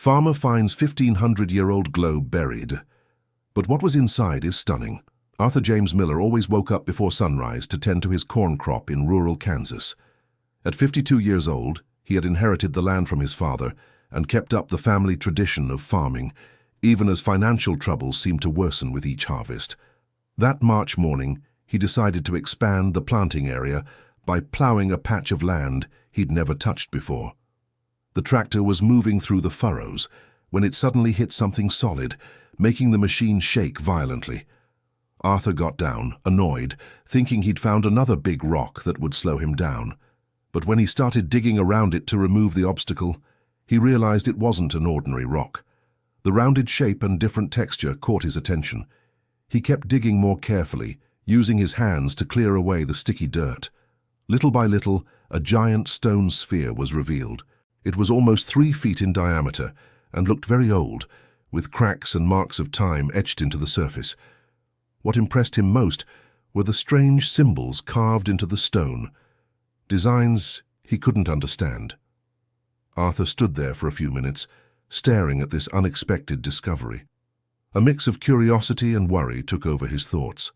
Farmer finds 1,500-year-old globe buried. But what was inside is stunning. Arthur James Miller always woke up before sunrise to tend to his corn crop in rural Kansas. At 52 years old, he had inherited the land from his father and kept up the family tradition of farming, even as financial troubles seemed to worsen with each harvest. That March morning, he decided to expand the planting area by plowing a patch of land he'd never touched before. The tractor was moving through the furrows when it suddenly hit something solid, making the machine shake violently. Arthur got down, annoyed, thinking he'd found another big rock that would slow him down. But when he started digging around it to remove the obstacle, he realized it wasn't an ordinary rock. The rounded shape and different texture caught his attention. He kept digging more carefully, using his hands to clear away the sticky dirt. Little by little, a giant stone sphere was revealed. It was almost 3 feet in diameter and looked very old, with cracks and marks of time etched into the surface. What impressed him most were the strange symbols carved into the stone, designs he couldn't understand. Arthur stood there for a few minutes, staring at this unexpected discovery. A mix of curiosity and worry took over his thoughts.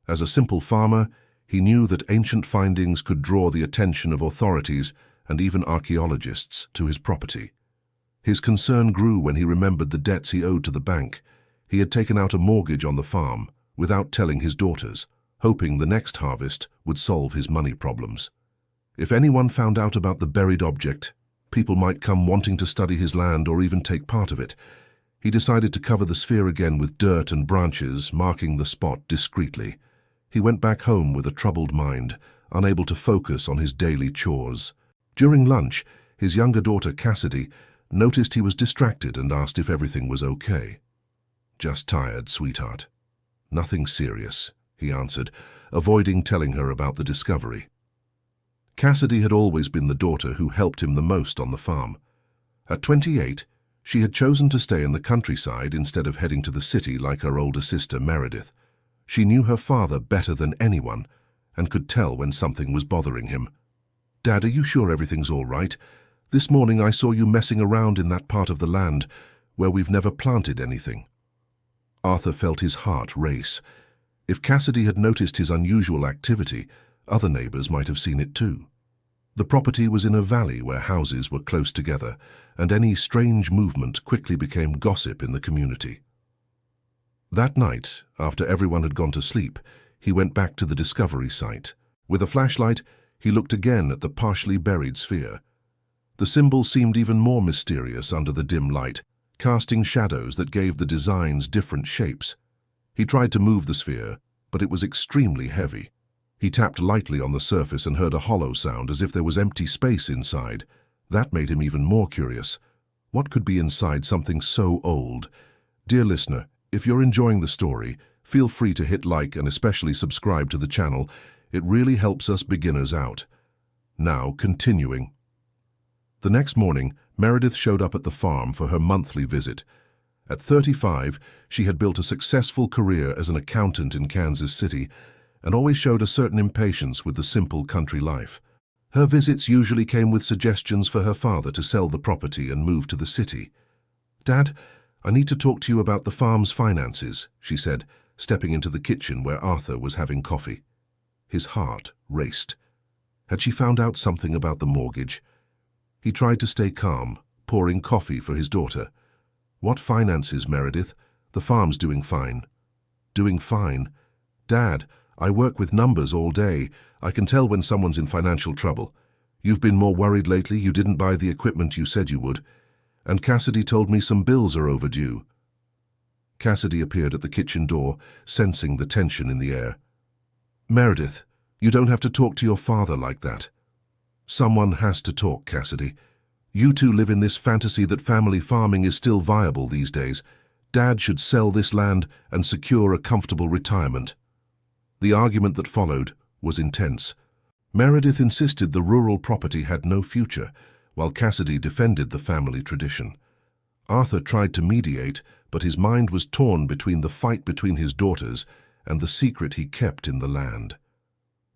As a simple farmer, he knew that ancient findings could draw the attention of authorities and even archaeologists to his property. His concern grew when he remembered the debts he owed to the bank. He had taken out a mortgage on the farm without telling his daughters, hoping the next harvest would solve his money problems. If anyone found out about the buried object, people might come wanting to study his land or even take part of it. He decided to cover the sphere again with dirt and branches, marking the spot discreetly. He went back home with a troubled mind, unable to focus on his daily chores. During lunch, his younger daughter Cassidy noticed he was distracted and asked if everything was okay. "Just tired, sweetheart. Nothing serious," he answered, avoiding telling her about the discovery. Cassidy had always been the daughter who helped him the most on the farm. At 28, she had chosen to stay in the countryside instead of heading to the city like her older sister Meredith. She knew her father better than anyone and could tell when something was bothering him. "Dad, are you sure everything's all right? This morning I saw you messing around in that part of the land where we've never planted anything." Arthur felt his heart race. If Cassidy had noticed his unusual activity, other neighbors might have seen it too. The property was in a valley where houses were close together, and any strange movement quickly became gossip in the community. That night, after everyone had gone to sleep, he went back to the discovery site. With a flashlight, he looked again at the partially buried sphere. The symbol seemed even more mysterious under the dim light, casting shadows that gave the designs different shapes. He tried to move the sphere, but it was extremely heavy. He tapped lightly on the surface and heard a hollow sound as if there was empty space inside. That made him even more curious. What could be inside something so old? Dear listener, if you're enjoying the story, feel free to hit like and especially subscribe to the channel. It really helps us beginners out. Now, continuing. The next morning, Meredith showed up at the farm for her monthly visit. At 35, she had built a successful career as an accountant in Kansas City and always showed a certain impatience with the simple country life. Her visits usually came with suggestions for her father to sell the property and move to the city. "Dad, I need to talk to you about the farm's finances," she said, stepping into the kitchen where Arthur was having coffee. His heart raced. Had she found out something about the mortgage? He tried to stay calm, pouring coffee for his daughter. "What finances, Meredith? The farm's doing fine." "Doing fine? Dad, I work with numbers all day. I can tell when someone's in financial trouble. You've been more worried lately. You didn't buy the equipment you said you would. And Cassidy told me some bills are overdue." Cassidy appeared at the kitchen door, sensing the tension in the air. "Meredith, you don't have to talk to your father like that." "Someone has to talk, Cassidy. You two live in this fantasy that family farming is still viable these days. Dad should sell this land and secure a comfortable retirement." The argument that followed was intense. Meredith insisted the rural property had no future, while Cassidy defended the family tradition. Arthur tried to mediate, but his mind was torn between the fight between his daughters and the secret he kept in the land.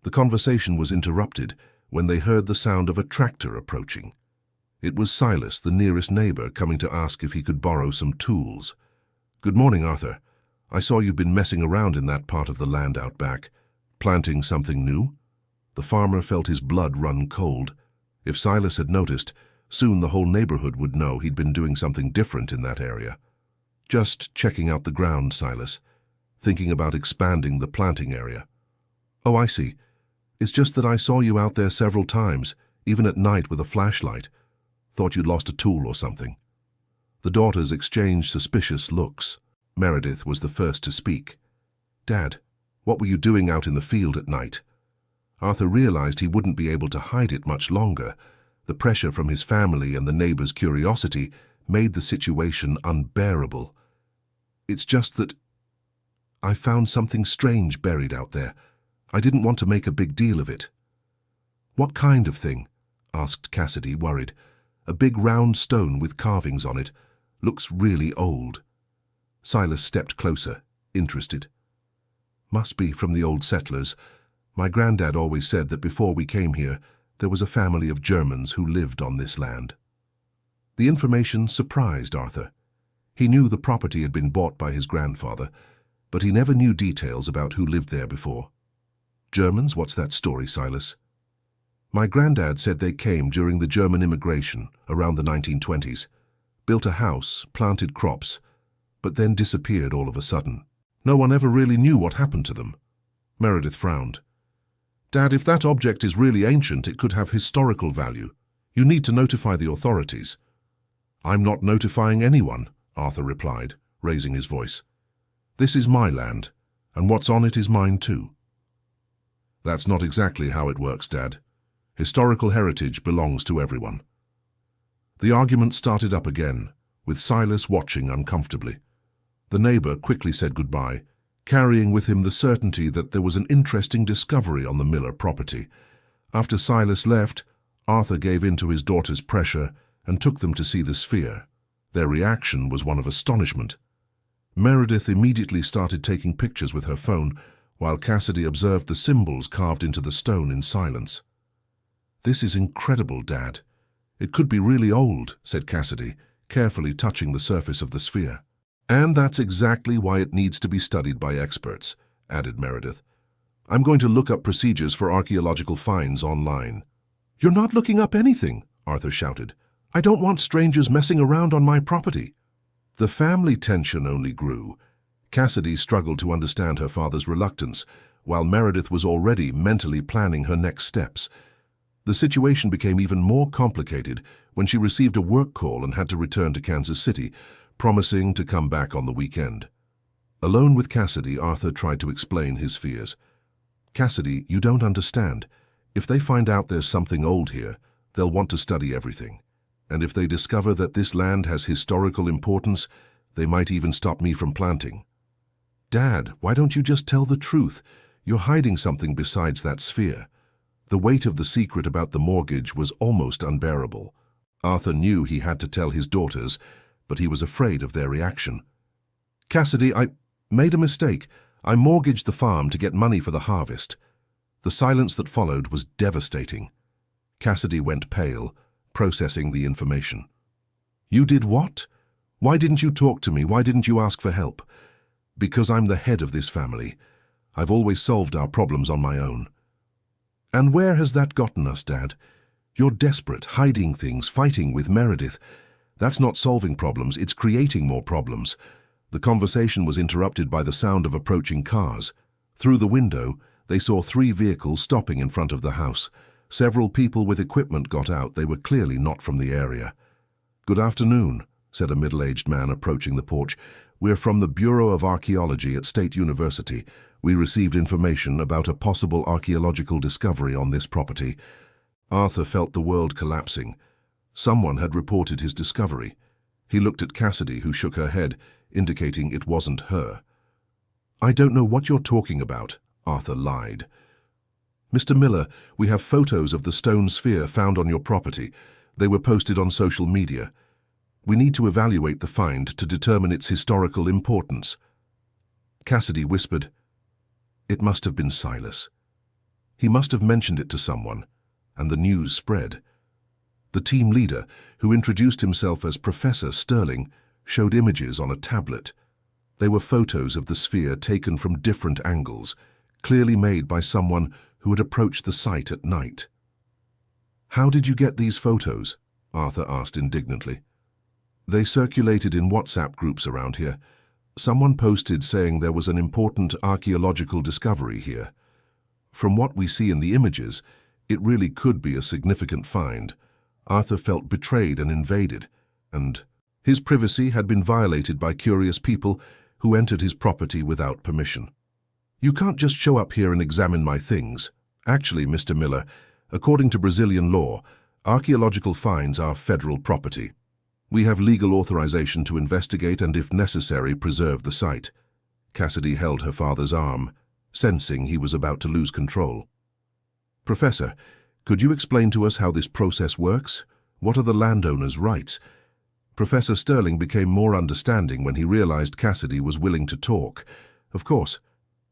The conversation was interrupted when they heard the sound of a tractor approaching. It was Silas, the nearest neighbor, coming to ask if he could borrow some tools. "Good morning, Arthur. I saw you've been messing around in that part of the land out back. Planting something new?" The farmer felt his blood run cold. If Silas had noticed, soon the whole neighborhood would know he'd been doing something different in that area. "Just checking out the ground, Silas. Thinking about expanding the planting area." "Oh, I see. It's just that I saw you out there several times, even at night with a flashlight. Thought you'd lost a tool or something." The daughters exchanged suspicious looks. Meredith was the first to speak. "Dad, what were you doing out in the field at night?" Arthur realized he wouldn't be able to hide it much longer. The pressure from his family and the neighbors' curiosity made the situation unbearable. "It's just that I found something strange buried out there. I didn't want to make a big deal of it." "What kind of thing?" asked Cassidy, worried. "A big round stone with carvings on it. Looks really old." Silas stepped closer, interested. "Must be from the old settlers. My granddad always said that before we came here, there was a family of Germans who lived on this land." The information surprised Arthur. He knew the property had been bought by his grandfather, but he never knew details about who lived there before. "Germans? What's that story, Silas?" "My granddad said they came during the German immigration around the 1920s, built a house, planted crops, but then disappeared all of a sudden. No one ever really knew what happened to them." Meredith frowned. "Dad, if that object is really ancient, it could have historical value. You need to notify the authorities." "I'm not notifying anyone," Arthur replied, raising his voice. "This is my land, and what's on it is mine too." "That's not exactly how it works, Dad. Historical heritage belongs to everyone." The argument started up again, with Silas watching uncomfortably. The neighbor quickly said goodbye, carrying with him the certainty that there was an interesting discovery on the Miller property. After Silas left, Arthur gave in to his daughter's pressure and took them to see the sphere. Their reaction was one of astonishment. Meredith immediately started taking pictures with her phone, while Cassidy observed the symbols carved into the stone in silence. "This is incredible, Dad. It could be really old," said Cassidy, carefully touching the surface of the sphere. "And that's exactly why it needs to be studied by experts," added Meredith. "I'm going to look up procedures for archaeological finds online." "You're not looking up anything," Arthur shouted. "I don't want strangers messing around on my property." The family tension only grew. Cassidy struggled to understand her father's reluctance, while Meredith was already mentally planning her next steps. The situation became even more complicated when she received a work call and had to return to Kansas City, promising to come back on the weekend. Alone with Cassidy, Arthur tried to explain his fears. "Cassidy, you don't understand. If they find out there's something old here, they'll want to study everything. And if they discover that this land has historical importance, they might even stop me from planting." "Dad, why don't you just tell the truth? You're hiding something besides that sphere." The weight of the secret about the mortgage was almost unbearable. Arthur knew he had to tell his daughters, but he was afraid of their reaction. "Cassidy, I made a mistake. I mortgaged the farm to get money for the harvest." The silence that followed was devastating. Cassidy went pale, processing the information. "You did what? Why didn't you talk to me? Why didn't you ask for help?" "Because I'm the head of this family. I've always solved our problems on my own." "And where has that gotten us, Dad? You're desperate, hiding things, fighting with Meredith. That's not solving problems, it's creating more problems." The conversation was interrupted by the sound of approaching cars. Through the window, they saw 3 vehicles stopping in front of the house. Several people with equipment got out. They were clearly not from the area. "Good afternoon," said a middle-aged man approaching the porch. "We're from the Bureau of Archaeology at State University. We received information about a possible archaeological discovery on this property." Arthur felt the world collapsing. Someone had reported his discovery. He looked at Cassidy, who shook her head, indicating it wasn't her. "I don't know what you're talking about," Arthur lied. "Mr. Miller, we have photos of the stone sphere found on your property. They were posted on social media. We need to evaluate the find to determine its historical importance." Cassidy whispered, "It must have been Silas. He must have mentioned it to someone, and the news spread." The team leader, who introduced himself as Professor Sterling, showed images on a tablet. They were photos of the sphere taken from different angles, clearly made by someone who had approached the site at night. "How did you get these photos?" Arthur asked indignantly. "They circulated in WhatsApp groups around here. Someone posted saying there was an important archaeological discovery here. From what we see in the images, it really could be a significant find." Arthur felt betrayed and invaded, and his privacy had been violated by curious people who entered his property without permission. "You can't just show up here and examine my things. Actually, Mr. Miller, according to Brazilian law, archaeological finds are federal property. We have legal authorization to investigate and, if necessary, preserve the site." Cassidy held her father's arm, sensing he was about to lose control. "Professor, could you explain to us how this process works? What are the landowner's rights?" Professor Sterling became more understanding when he realized Cassidy was willing to talk. "Of course.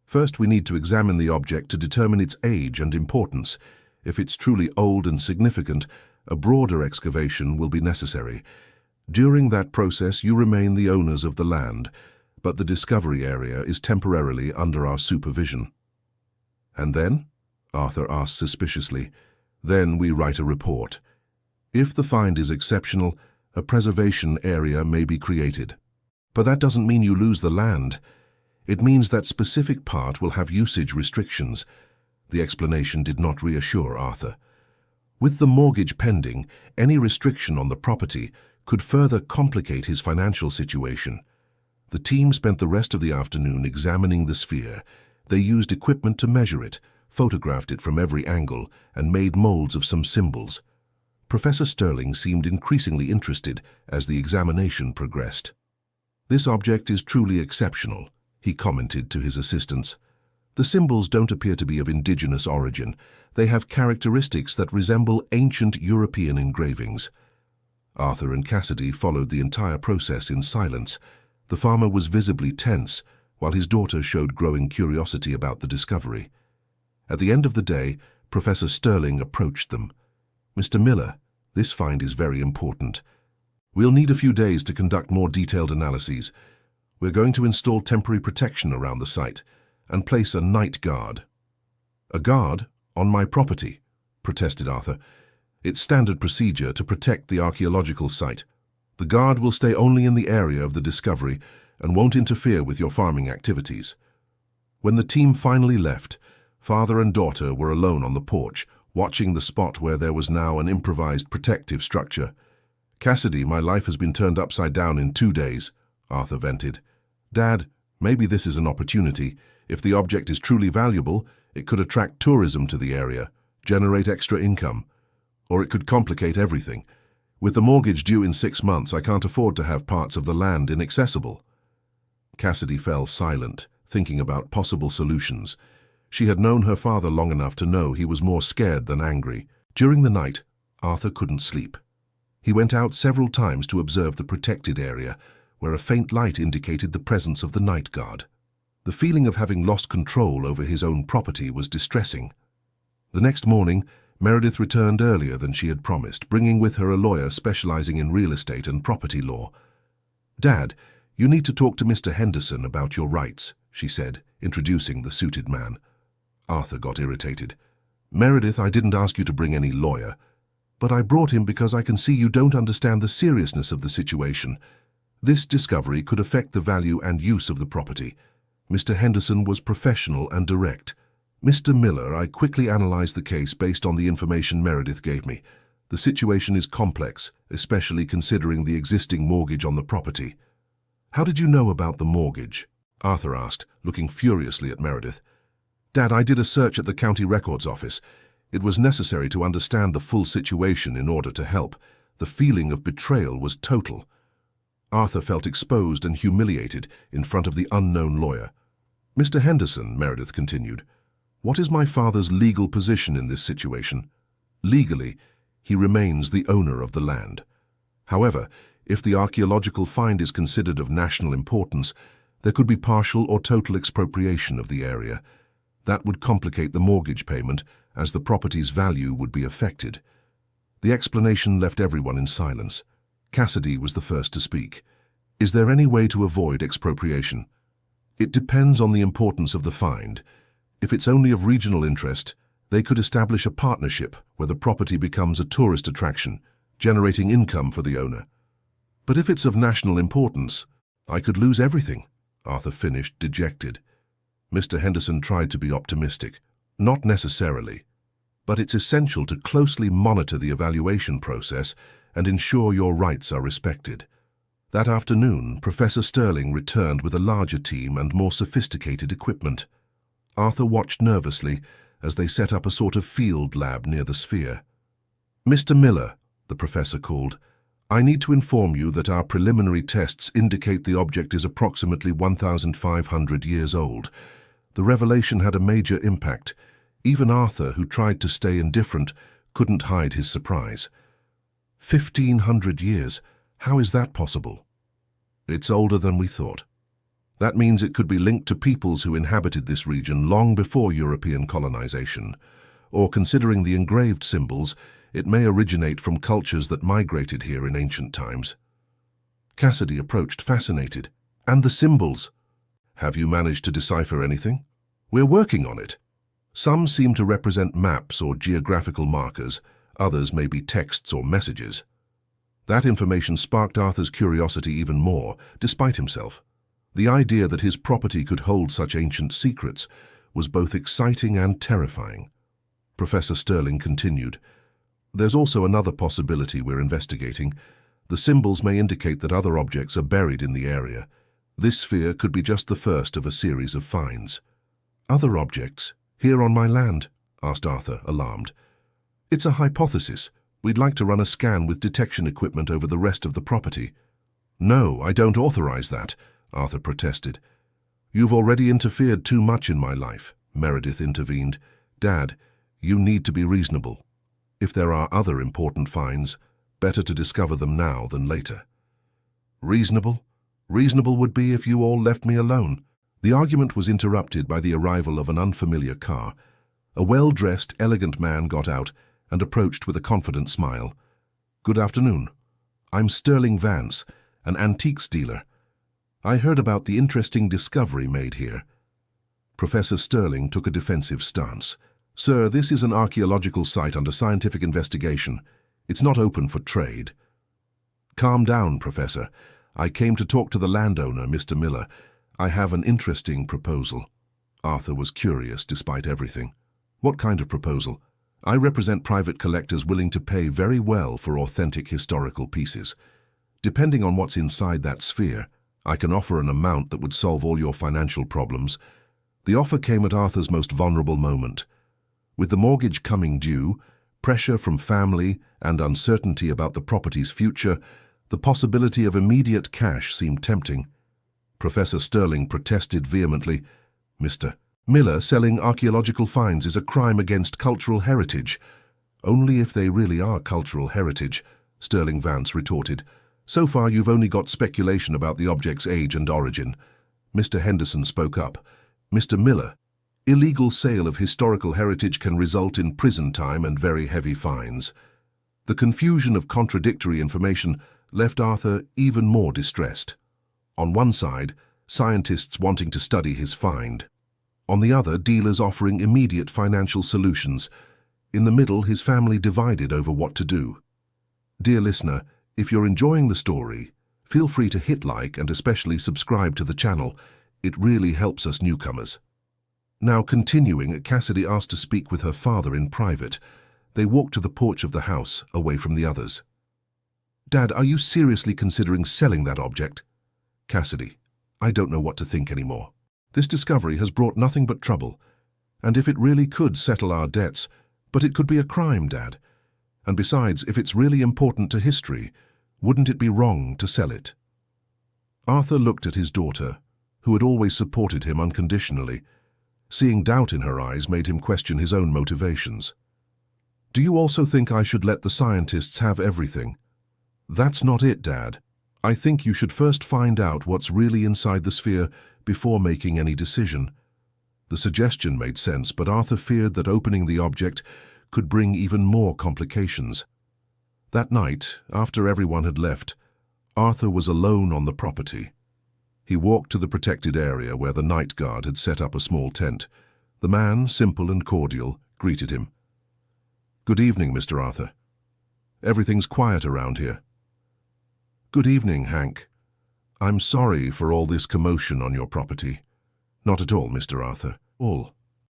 First, we need to examine the object to determine its age and importance. If it's truly old and significant, a broader excavation will be necessary. During that process, you remain the owners of the land, but the discovery area is temporarily under our supervision." "And then?" Arthur asked suspiciously. "Then we write a report. If the find is exceptional, a preservation area may be created. But that doesn't mean you lose the land. It means that specific part will have usage restrictions." The explanation did not reassure Arthur. With the mortgage pending, any restriction on the property could further complicate his financial situation. The team spent the rest of the afternoon examining the sphere. They used equipment to measure it, photographed it from every angle, and made molds of some symbols. Professor Sterling seemed increasingly interested as the examination progressed. "This object is truly exceptional," he commented to his assistants. "The symbols don't appear to be of indigenous origin. They have characteristics that resemble ancient European engravings." Arthur and Cassidy followed the entire process in silence. The farmer was visibly tense, while his daughter showed growing curiosity about the discovery. At the end of the day, Professor Sterling approached them. "Mr. Miller, this find is very important. We'll need a few days to conduct more detailed analyses. We're going to install temporary protection around the site and place a night guard." "A guard? On my property?" protested Arthur. "It's standard procedure to protect the archaeological site. The guard will stay only in the area of the discovery and won't interfere with your farming activities." When the team finally left, father and daughter were alone on the porch, watching the spot where there was now an improvised protective structure. "Cassidy, my life has been turned upside down in 2 days," Arthur vented. "Dad, maybe this is an opportunity. If the object is truly valuable, it could attract tourism to the area, generate extra income. Or it could complicate everything. With the mortgage due in 6 months, I can't afford to have parts of the land inaccessible." Cassidy fell silent, thinking about possible solutions. She had known her father long enough to know he was more scared than angry. During the night, Arthur couldn't sleep. He went out several times to observe the protected area, where a faint light indicated the presence of the night guard. The feeling of having lost control over his own property was distressing. The next morning, Meredith returned earlier than she had promised, bringing with her a lawyer specializing in real estate and property law. "Dad, you need to talk to Mr. Henderson about your rights," she said, introducing the suited man. Arthur got irritated. "Meredith, I didn't ask you to bring any lawyer. But I brought him because I can see you don't understand the seriousness of the situation. This discovery could affect the value and use of the property." Mr. Henderson was professional and direct. "Mr. Miller, I quickly analyzed the case based on the information Meredith gave me. The situation is complex, especially considering the existing mortgage on the property." "How did you know about the mortgage?" Arthur asked, looking furiously at Meredith. "Dad, I did a search at the county records office. It was necessary to understand the full situation in order to help. The feeling of betrayal was total." Arthur felt exposed and humiliated in front of the unknown lawyer. "Mr. Henderson," Meredith continued, "what is my father's legal position in this situation? Legally, he remains the owner of the land. However, if the archaeological find is considered of national importance, there could be partial or total expropriation of the area. That would complicate the mortgage payment, as the property's value would be affected." The explanation left everyone in silence. Cassidy was the first to speak. Is there any way to avoid expropriation? It depends on the importance of the find. If it's only of regional interest, they could establish a partnership where the property becomes a tourist attraction, generating income for the owner. But if it's of national importance, I could lose everything, Arthur finished, dejected. Mr. Henderson tried to be optimistic. Not necessarily. But it's essential to closely monitor the evaluation process and ensure your rights are respected. That afternoon, Professor Sterling returned with a larger team and more sophisticated equipment. Arthur watched nervously as they set up a sort of field lab near the sphere. "Mr. Miller," the professor called, "I need to inform you that our preliminary tests indicate the object is approximately 1,500 years old. The revelation had a major impact. Even Arthur, who tried to stay indifferent, couldn't hide his surprise. 1,500 years? How is that possible?" "It's older than we thought. That means it could be linked to peoples who inhabited this region long before European colonization. Or, considering the engraved symbols, it may originate from cultures that migrated here in ancient times." Cassidy approached, fascinated. "And the symbols? Have you managed to decipher anything?" "We're working on it. Some seem to represent maps or geographical markers, others may be texts or messages." That information sparked Arthur's curiosity even more, despite himself. The idea that his property could hold such ancient secrets was both exciting and terrifying. Professor Sterling continued, "There's also another possibility we're investigating. The symbols may indicate that other objects are buried in the area. This sphere could be just the first of a series of finds." "Other objects? Here on my land?" asked Arthur, alarmed. "It's a hypothesis. We'd like to run a scan with detection equipment over the rest of the property." "No, I don't authorize that," Arthur protested. "You've already interfered too much in my life," Meredith intervened. "Dad, you need to be reasonable. If there are other important finds, better to discover them now than later." "Reasonable? Reasonable would be if you all left me alone." The argument was interrupted by the arrival of an unfamiliar car. A well-dressed, elegant man got out and approached with a confident smile. "Good afternoon. I'm Sterling Vance, an antiques dealer. I heard about the interesting discovery made here." Professor Sterling took a defensive stance. "Sir, this is an archaeological site under scientific investigation. It's not open for trade." "Calm down, Professor. I came to talk to the landowner, Mr. Miller. I have an interesting proposal." Arthur was curious despite everything. "What kind of proposal?" "I represent private collectors willing to pay very well for authentic historical pieces. Depending on what's inside that sphere, I can offer an amount that would solve all your financial problems." The offer came at Arthur's most vulnerable moment. With the mortgage coming due, pressure from family, and uncertainty about the property's future, the possibility of immediate cash seemed tempting. Professor Sterling protested vehemently. "Mr. Miller, selling archaeological finds is a crime against cultural heritage." "Only if they really are cultural heritage," Sterling Vance retorted. "So far you've only got speculation about the object's age and origin." Mr. Henderson spoke up. "Mr. Miller, illegal sale of historical heritage can result in prison time and very heavy fines." The confusion of contradictory information left Arthur even more distressed. On one side, scientists wanting to study his find. On the other, dealers offering immediate financial solutions. In the middle, his family divided over what to do. Dear listener, if you're enjoying the story, feel free to hit like and especially subscribe to the channel. It really helps us newcomers. Now continuing, Cassidy asked to speak with her father in private. They walked to the porch of the house, away from the others. "Dad, are you seriously considering selling that object?" "Cassidy, I don't know what to think anymore. This discovery has brought nothing but trouble. And if it really could settle our debts, but it could be a crime, Dad. And besides, if it's really important to history, wouldn't it be wrong to sell it?" Arthur looked at his daughter, who had always supported him unconditionally. Seeing doubt in her eyes made him question his own motivations. "Do you also think I should let the scientists have everything?" "That's not it, Dad. I think you should first find out what's really inside the sphere before making any decision." The suggestion made sense, but Arthur feared that opening the object could bring even more complications. That night, after everyone had left, Arthur was alone on the property. He walked to the protected area where the night guard had set up a small tent. The man, simple and cordial, greeted him. "Good evening, Mr. Arthur. Everything's quiet around here." "Good evening, Hank. I'm sorry for all this commotion on your property." "Not at all, Mr. Arthur. All.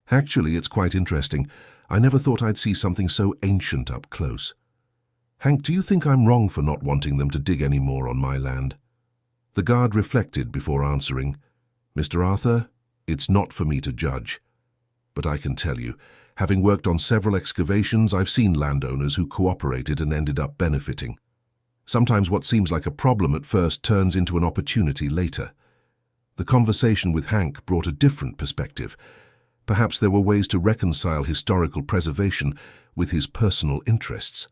Actually, it's quite interesting. I never thought I'd see something so ancient up close. Hank, do you think I'm wrong for not wanting them to dig any more on my land?" The guard reflected before answering. "Mr. Arthur, it's not for me to judge. But I can tell you, having worked on several excavations, I've seen landowners who cooperated and ended up benefiting. Sometimes what seems like a problem at first turns into an opportunity later." The conversation with Hank brought a different perspective. Perhaps there were ways to reconcile historical preservation with his personal interests.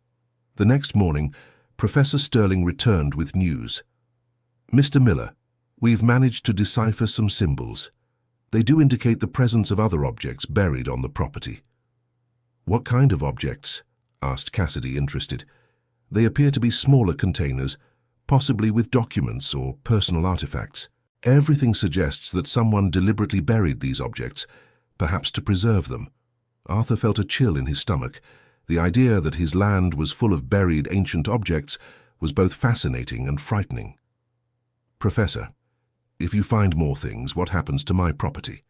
The next morning, Professor Sterling returned with news. "Mr. Miller, we've managed to decipher some symbols. They do indicate the presence of other objects buried on the property." "What kind of objects?" asked Cassidy, interested. "They appear to be smaller containers, possibly with documents or personal artifacts. Everything suggests that someone deliberately buried these objects, perhaps to preserve them." Arthur felt a chill in his stomach. The idea that his land was full of buried ancient objects was both fascinating and frightening. "Professor, if you find more things, what happens to my property?"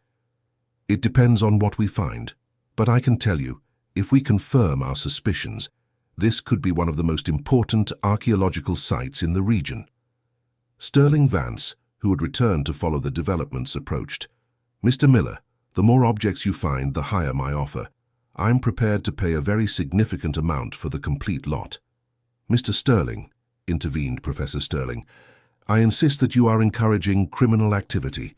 "It depends on what we find, but I can tell you, if we confirm our suspicions, this could be one of the most important archaeological sites in the region." Sterling Vance, who had returned to follow the developments, approached. "Mr. Miller, the more objects you find, the higher my offer. I'm prepared to pay a very significant amount for the complete lot." "Mr. Sterling," intervened Professor Sterling, "I insist that you are encouraging criminal activity.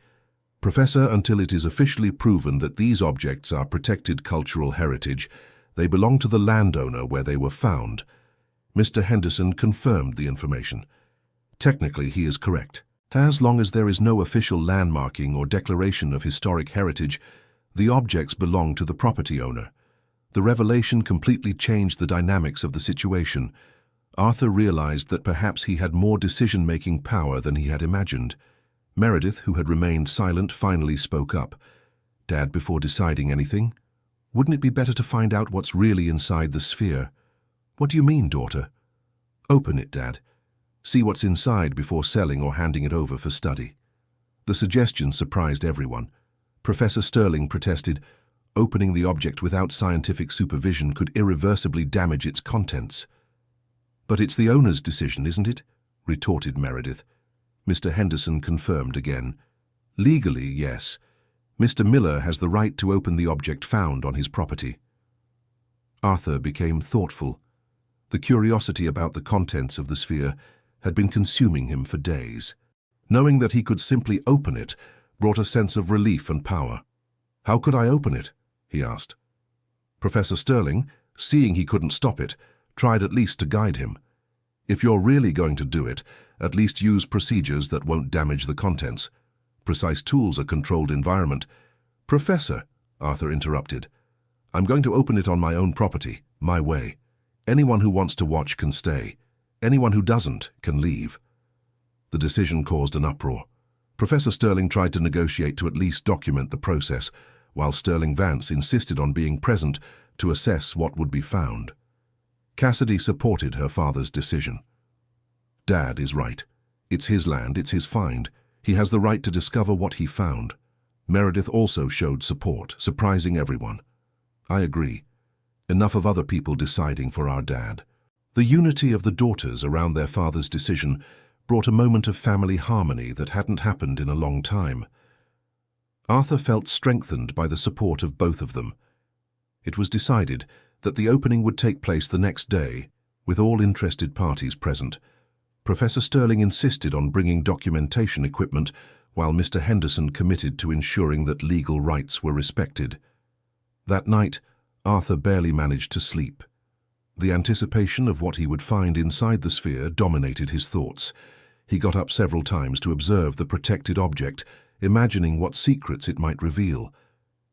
Professor, until it is officially proven that these objects are protected cultural heritage, they belong to the landowner where they were found." Mr. Henderson confirmed the information. "Technically, he is correct. As long as there is no official landmarking or declaration of historic heritage, the objects belong to the property owner." The revelation completely changed the dynamics of the situation. Arthur realized that perhaps he had more decision-making power than he had imagined. Meredith, who had remained silent, finally spoke up. "Dad, before deciding anything, wouldn't it be better to find out what's really inside the sphere?" "What do you mean, daughter?" "Open it, Dad. See what's inside before selling or handing it over for study." The suggestion surprised everyone. Professor Sterling protested. Opening the object without scientific supervision could irreversibly damage its contents. "But it's the owner's decision, isn't it?" retorted Meredith. Mr. Henderson confirmed again. "Legally, yes. Mr. Miller has the right to open the object found on his property." Arthur became thoughtful. The curiosity about the contents of the sphere had been consuming him for days. Knowing that he could simply open it brought a sense of relief and power. "How could I open it?" he asked. Professor Sterling, seeing he couldn't stop it, tried at least to guide him. "If you're really going to do it, at least use procedures that won't damage the contents. Precise tools a controlled environment." "Professor," Arthur interrupted, "I'm going to open it on my own property, my way. Anyone who wants to watch can stay. Anyone who doesn't can leave." The decision caused an uproar. Professor Sterling tried to negotiate to at least document the process, while Sterling Vance insisted on being present to assess what would be found. Cassidy supported her father's decision. "Dad is right. It's his land, it's his find. He has the right to discover what he found." Meredith also showed support, surprising everyone. "I agree. Enough of other people deciding for our dad." The unity of the daughters around their father's decision brought a moment of family harmony that hadn't happened in a long time. Arthur felt strengthened by the support of both of them. It was decided that the opening would take place the next day, with all interested parties present. Professor Sterling insisted on bringing documentation equipment, while Mr. Henderson committed to ensuring that legal rights were respected. That night, Arthur barely managed to sleep. The anticipation of what he would find inside the sphere dominated his thoughts. He got up several times to observe the protected object, imagining what secrets it might reveal.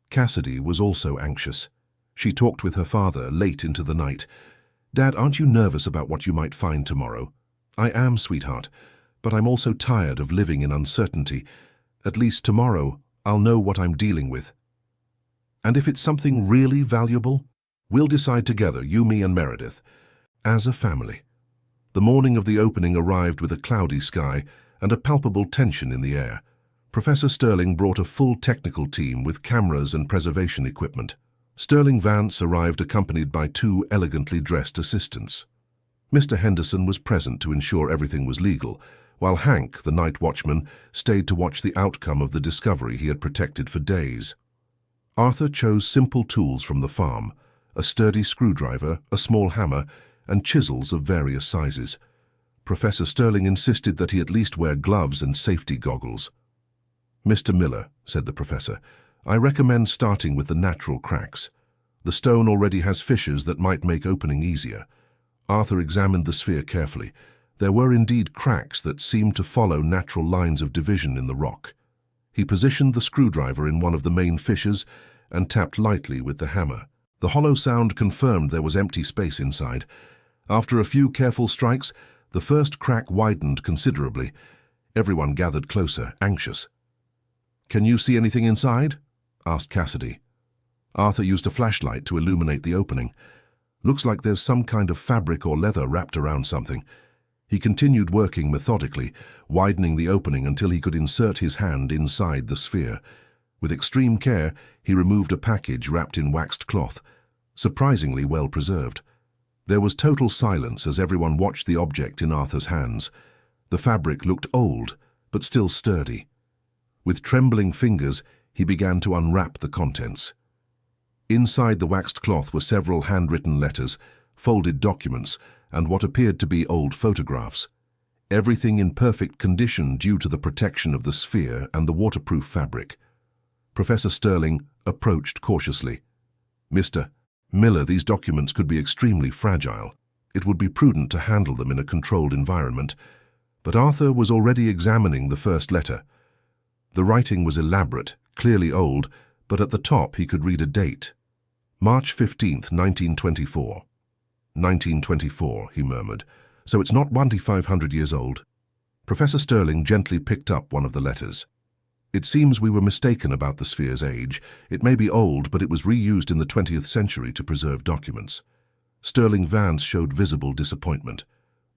Cassidy was also anxious. She talked with her father late into the night. Dad, aren't you nervous about what you might find tomorrow? I am, sweetheart, but I'm also tired of living in uncertainty. At least tomorrow, I'll know what I'm dealing with. And if it's something really valuable, we'll decide together, you, me, and Meredith, as a family. The morning of the opening arrived with a cloudy sky and a palpable tension in the air. Professor Sterling brought a full technical team with cameras and preservation equipment. Sterling Vance arrived accompanied by 2 elegantly dressed assistants. Mr. Henderson was present to ensure everything was legal, while Hank, the night watchman, stayed to watch the outcome of the discovery he had protected for days. Arthur chose simple tools from the farm, a sturdy screwdriver, a small hammer, and chisels of various sizes. Professor Sterling insisted that he at least wear gloves and safety goggles. "Mr. Miller," said the professor, "I recommend starting with the natural cracks. The stone already has fissures that might make opening easier." Arthur examined the sphere carefully. There were indeed cracks that seemed to follow natural lines of division in the rock. He positioned the screwdriver in one of the main fissures and tapped lightly with the hammer. The hollow sound confirmed there was empty space inside. After a few careful strikes, the first crack widened considerably. Everyone gathered closer, anxious. "Can you see anything inside?" asked Cassidy. Arthur used a flashlight to illuminate the opening. "Looks like there's some kind of fabric or leather wrapped around something." He continued working methodically, widening the opening until he could insert his hand inside the sphere. With extreme care, he removed a package wrapped in waxed cloth, surprisingly well preserved. There was total silence as everyone watched the object in Arthur's hands. The fabric looked old, but still sturdy. With trembling fingers, he began to unwrap the contents. Inside the waxed cloth were several handwritten letters, folded documents, and what appeared to be old photographs. Everything in perfect condition due to the protection of the sphere and the waterproof fabric. Professor Sterling approached cautiously. "Mr. Miller, these documents could be extremely fragile. It would be prudent to handle them in a controlled environment." But Arthur was already examining the first letter. The writing was elaborate, clearly old, but at the top he could read a date. "March 15th, 1924. 1924, he murmured. "So it's not 2,500 years old." Professor Sterling gently picked up one of the letters. "It seems we were mistaken about the sphere's age. It may be old, but it was reused in the 20th century to preserve documents." Sterling Vance showed visible disappointment.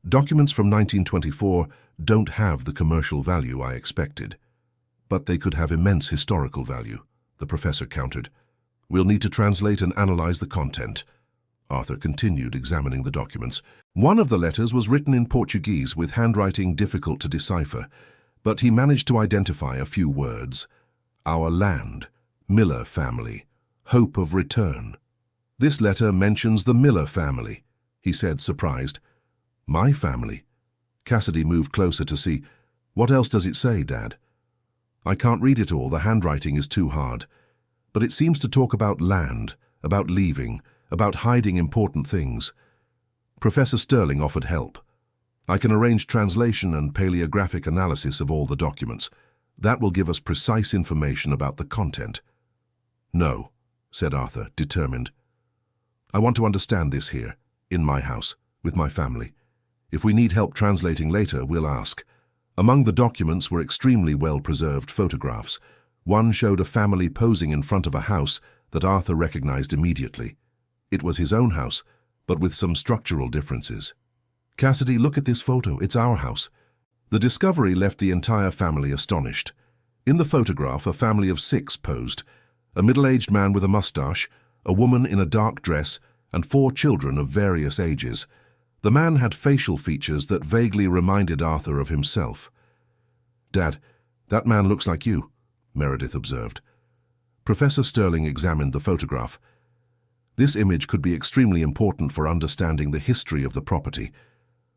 "Documents from 1924 don't have the commercial value I expected." "But they could have immense historical value," the professor countered. "We'll need to translate and analyze the content." Arthur continued examining the documents. One of the letters was written in Portuguese with handwriting difficult to decipher, but he managed to identify a few words. "Our land, Miller family, hope of return." "This letter mentions the Miller family," he said, surprised. "My family?" Cassidy moved closer to see. "What else does it say, Dad?" "I can't read it all, the handwriting is too hard. But it seems to talk about land, about leaving, about hiding important things." Professor Sterling offered help. "I can arrange translation and paleographic analysis of all the documents. That will give us precise information about the content." "No," said Arthur, determined. "I want to understand this here, in my house, with my family. If we need help translating later, we'll ask." Among the documents were extremely well-preserved photographs. One showed a family posing in front of a house that Arthur recognized immediately. It was his own house, but with some structural differences. "Cassidy, look at this photo. It's our house." The discovery left the entire family astonished. In the photograph, a family of 6 posed: a middle-aged man with a mustache, a woman in a dark dress, and 4 children of various ages. The man had facial features that vaguely reminded Arthur of himself. "Dad, that man looks like you," Meredith observed. Professor Sterling examined the photograph. This image could be extremely important for understanding the history of the property.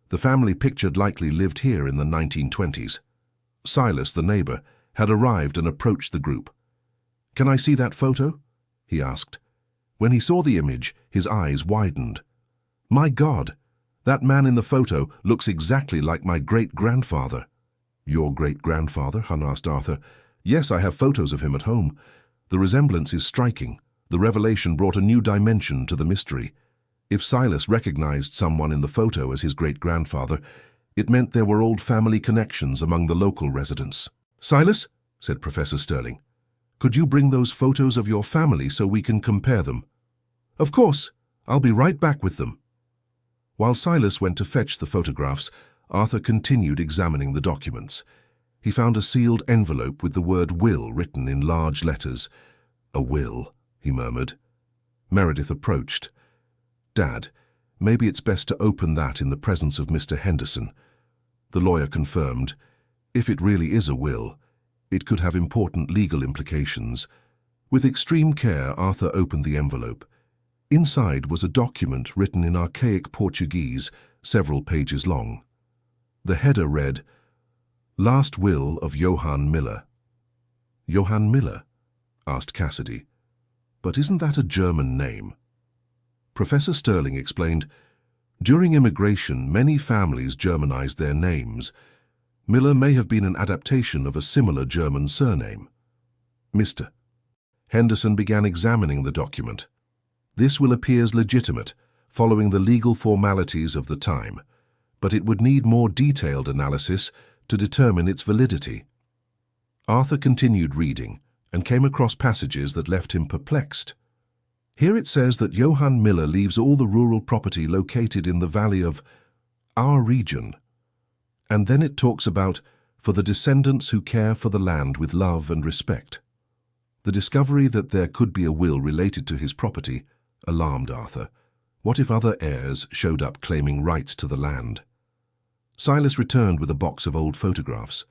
The family pictured likely lived here in the 1920s. Silas, the neighbor, had arrived and approached the group. "Can I see that photo?" he asked. When he saw the image, his eyes widened. "My God! That man in the photo looks exactly like my great-grandfather." "Your great-grandfather?" asked Arthur. "Yes, I have photos of him at home. The resemblance is striking. The revelation brought a new dimension to the mystery." If Silas recognized someone in the photo as his great-grandfather, it meant there were old family connections among the local residents. "Silas," said Professor Sterling, "could you bring those photos of your family so we can compare them?" "Of course. I'll be right back with them." While Silas went to fetch the photographs, Arthur continued examining the documents. He found a sealed envelope with the word will written in large letters. "A will," he murmured. Meredith approached. "Dad, maybe it's best to open that in the presence of Mr. Henderson." The lawyer confirmed. If it really is a will, it could have important legal implications. With extreme care, Arthur opened the envelope. Inside was a document written in archaic Portuguese, several pages long. The header read, "Last Will of Johann Miller." "Johann Miller?" asked Cassidy. "But isn't that a German name?" Professor Sterling explained, "During immigration, many families Germanized their names. Miller may have been an adaptation of a similar German surname." "Mr." Henderson began examining the document. "This will appears legitimate, following the legal formalities of the time, but it would need more detailed analysis to determine its validity." Arthur continued reading and came across passages that left him perplexed. Here it says that Johann Miller leaves all the rural property located in the valley of our region. And then it talks about for the descendants who care for the land with love and respect. The discovery that there could be a will related to his property alarmed Arthur. What if other heirs showed up claiming rights to the land? Silas returned with a box of old photographs.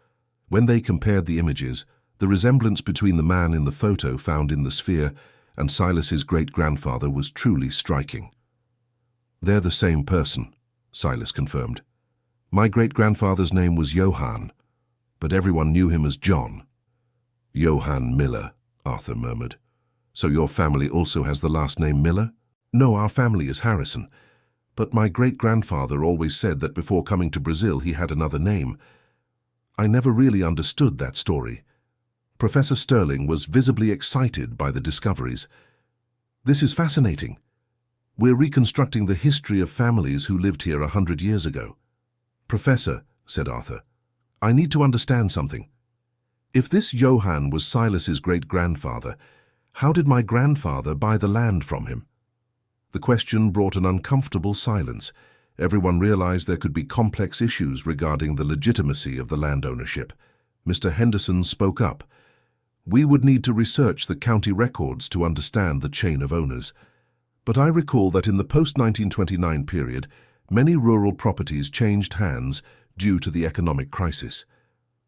When they compared the images, the resemblance between the man in the photo found in the sphere and Silas's great-grandfather was truly striking. "They're the same person," Silas confirmed. "My great-grandfather's name was Johann, but everyone knew him as John." "Johann Miller," Arthur murmured. "So your family also has the last name Miller?" "No, our family is Harrison. But my great-grandfather always said that before coming to Brazil he had another name. I never really understood that story." Professor Sterling was visibly excited by the discoveries. "This is fascinating. We're reconstructing the history of families who lived here 100 years ago." "Professor," said Arthur, "I need to understand something. If this Johann was Silas's great-grandfather, how did my grandfather buy the land from him?" The question brought an uncomfortable silence. Everyone realized there could be complex issues regarding the legitimacy of the land ownership. Mr. Henderson spoke up. "We would need to research the county records to understand the chain of owners. But I recall that in the post-1929 period, many rural properties changed hands due to the economic crisis."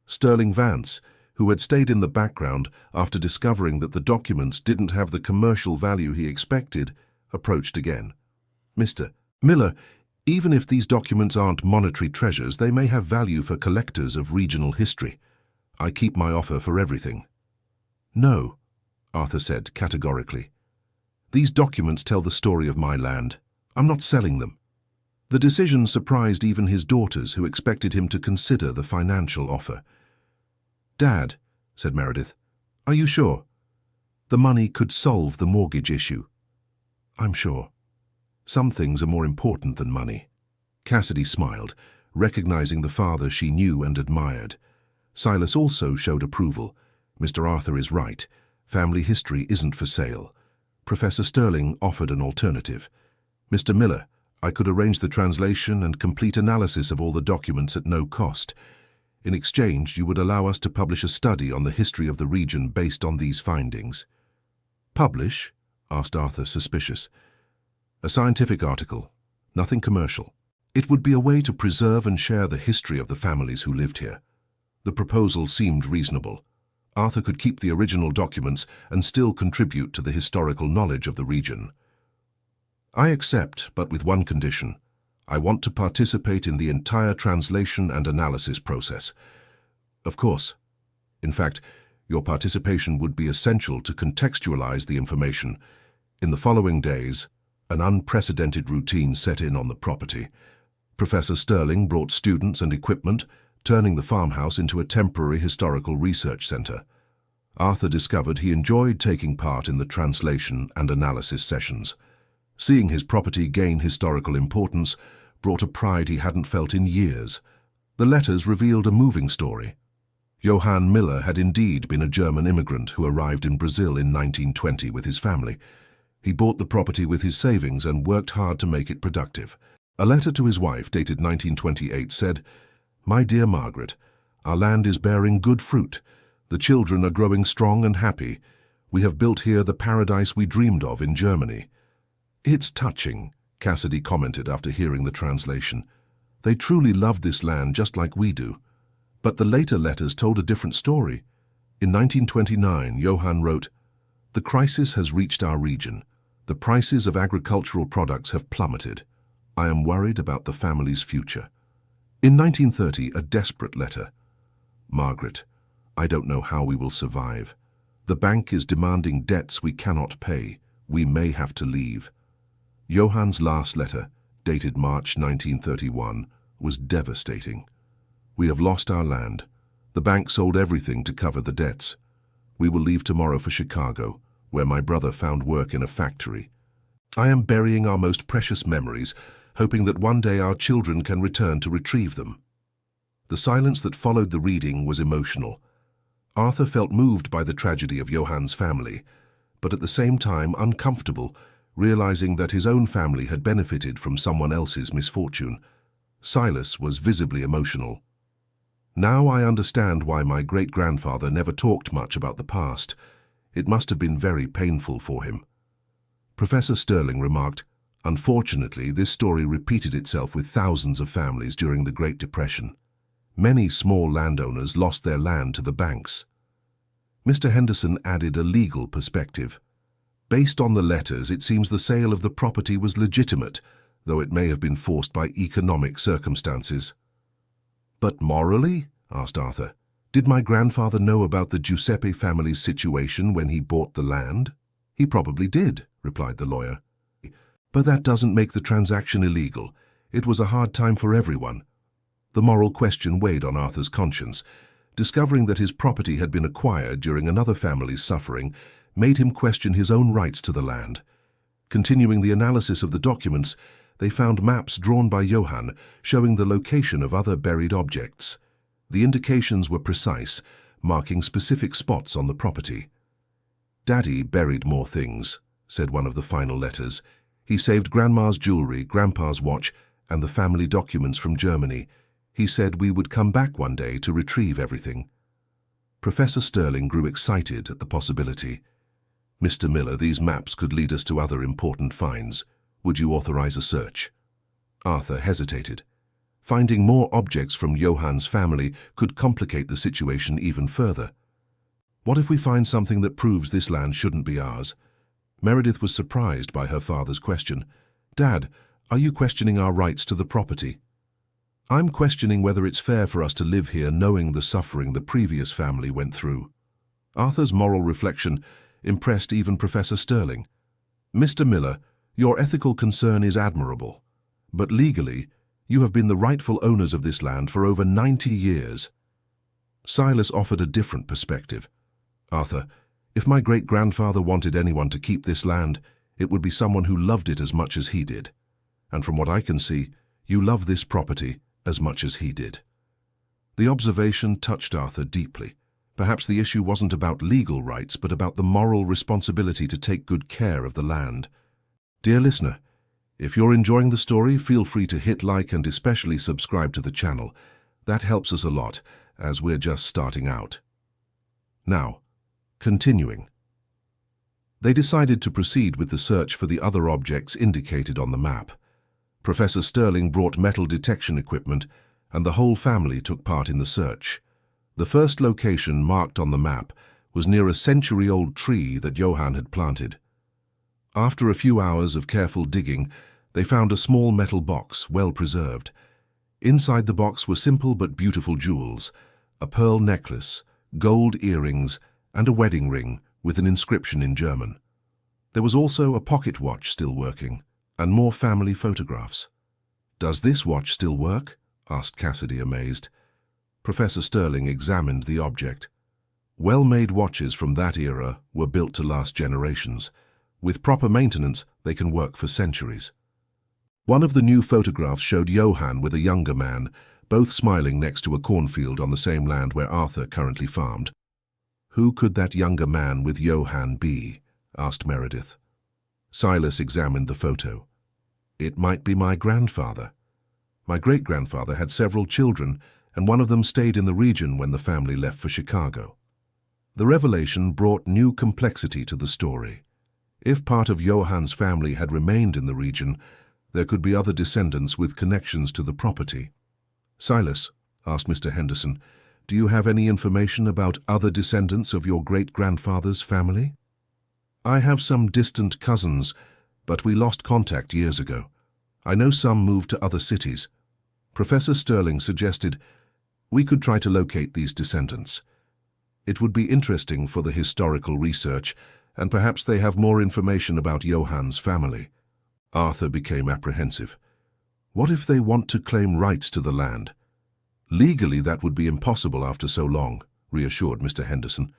Sterling Vance, who had stayed in the background after discovering that the documents didn't have the commercial value he expected, approached again. "Mr. Miller, even if these documents aren't monetary treasures, they may have value for collectors of regional history. I keep my offer for everything." "No," Arthur said categorically. "These documents tell the story of my land. I'm not selling them." The decision surprised even his daughters, who expected him to consider the financial offer. "Dad," said Meredith, "are you sure? The money could solve the mortgage issue." "I'm sure. Some things are more important than money." Cassidy smiled, recognizing the father she knew and admired. Silas also showed approval. "Mr. Arthur is right. Family history isn't for sale." Professor Sterling offered an alternative. "Mr. Miller, I could arrange the translation and complete analysis of all the documents at no cost. In exchange, you would allow us to publish a study on the history of the region based on these findings." "Publish?" asked Arthur, suspicious. "A scientific article, nothing commercial. It would be a way to preserve and share the history of the families who lived here." The proposal seemed reasonable. Arthur could keep the original documents and still contribute to the historical knowledge of the region. "I accept, but with one condition. I want to participate in the entire translation and analysis process." "Of course. In fact, your participation would be essential to contextualize the information. In the following days, an unprecedented routine set in on the property. Professor Sterling brought students and equipment, turning the farmhouse into a temporary historical research center. Arthur discovered he enjoyed taking part in the translation and analysis sessions. Seeing his property gain historical importance brought a pride he hadn't felt in years. The letters revealed a moving story. Johann Miller had indeed been a German immigrant who arrived in Brazil in 1920 with his family. He bought the property with his savings and worked hard to make it productive. A letter to his wife, dated 1928, said, "My dear Margaret, our land is bearing good fruit. The children are growing strong and happy. We have built here the paradise we dreamed of in Germany." "It's touching," Cassidy commented after hearing the translation. "They truly love this land just like we do." But the later letters told a different story. In 1929, Johann wrote, "The crisis has reached our region. The prices of agricultural products have plummeted. I am worried about the family's future." In 1930, a desperate letter. "Margaret, I don't know how we will survive. The bank is demanding debts we cannot pay. We may have to leave." Johann's last letter, dated March 1931, was devastating. "We have lost our land. The bank sold everything to cover the debts. We will leave tomorrow for Chicago, where my brother found work in a factory. I am burying our most precious memories, hoping that one day our children can return to retrieve them." The silence that followed the reading was emotional. Arthur felt moved by the tragedy of Johann's family, but at the same time uncomfortable, realizing that his own family had benefited from someone else's misfortune. Silas was visibly emotional. "Now I understand why my great-grandfather never talked much about the past. It must have been very painful for him." Professor Sterling remarked, "Unfortunately, this story repeated itself with thousands of families during the Great Depression. Many small landowners lost their land to the banks." Mr. Henderson added a legal perspective. "Based on the letters, it seems the sale of the property was legitimate, though it may have been forced by economic circumstances." "But morally?" asked Arthur. "Did my grandfather know about the Giuseppe family's situation when he bought the land?" "He probably did," replied the lawyer. "But that doesn't make the transaction illegal. It was a hard time for everyone." The moral question weighed on Arthur's conscience. Discovering that his property had been acquired during another family's suffering made him question his own rights to the land. Continuing the analysis of the documents, they found maps drawn by Johann showing the location of other buried objects. The indications were precise, marking specific spots on the property. "Daddy buried more things," said one of the final letters. "He saved Grandma's jewelry, Grandpa's watch, and the family documents from Germany. He said we would come back one day to retrieve everything." Professor Sterling grew excited at the possibility. "Mr. Miller, these maps could lead us to other important finds. Would you authorize a search?" Arthur hesitated. Finding more objects from Johann's family could complicate the situation even further. "What if we find something that proves this land shouldn't be ours?" Meredith was surprised by her father's question. "Dad, are you questioning our rights to the property?" "I'm questioning whether it's fair for us to live here knowing the suffering the previous family went through." Arthur's moral reflection impressed even Professor Sterling. "Mr. Miller, your ethical concern is admirable, but legally, you have been the rightful owners of this land for over 90 years. Silas offered a different perspective. "Arthur, if my great-grandfather wanted anyone to keep this land, it would be someone who loved it as much as he did. And from what I can see, you love this property as much as he did." The observation touched Arthur deeply. Perhaps the issue wasn't about legal rights, but about the moral responsibility to take good care of the land. Dear listener, if you're enjoying the story, feel free to hit like and especially subscribe to the channel. That helps us a lot, as we're just starting out. Now, continuing. They decided to proceed with the search for the other objects indicated on the map. Professor Sterling brought metal detection equipment, and the whole family took part in the search. The first location marked on the map was near a century-old tree that Johann had planted. After a few hours of careful digging, they found a small metal box, well preserved. Inside the box were simple but beautiful jewels, a pearl necklace, gold earrings, and a wedding ring with an inscription in German. There was also a pocket watch still working, and more family photographs. "Does this watch still work?" asked Cassidy, amazed. Professor Sterling examined the object. Well-made watches from that era were built to last generations. With proper maintenance, They can work for centuries. One of the new photographs showed Johann with a younger man, both smiling next to a cornfield on the same land where Arthur currently farmed. "Who could that younger man with Johann be?" asked Meredith. Silas examined the photo. "It might be my grandfather. My great-grandfather had several children, and one of them stayed in the region when the family left for Chicago." The revelation brought new complexity to the story. If part of Johann's family had remained in the region, there could be other descendants with connections to the property. "Silas," asked Mr. Henderson, "do you have any information about other descendants of your great-grandfather's family?" "I have some distant cousins, but we lost contact years ago. I know some moved to other cities." Professor Sterling suggested we could try to locate these descendants. It would be interesting for the historical research, and perhaps they have more information about Johann's family. Arthur became apprehensive. What if they want to claim rights to the land? "Legally, that would be impossible after so long," reassured Mr. Henderson.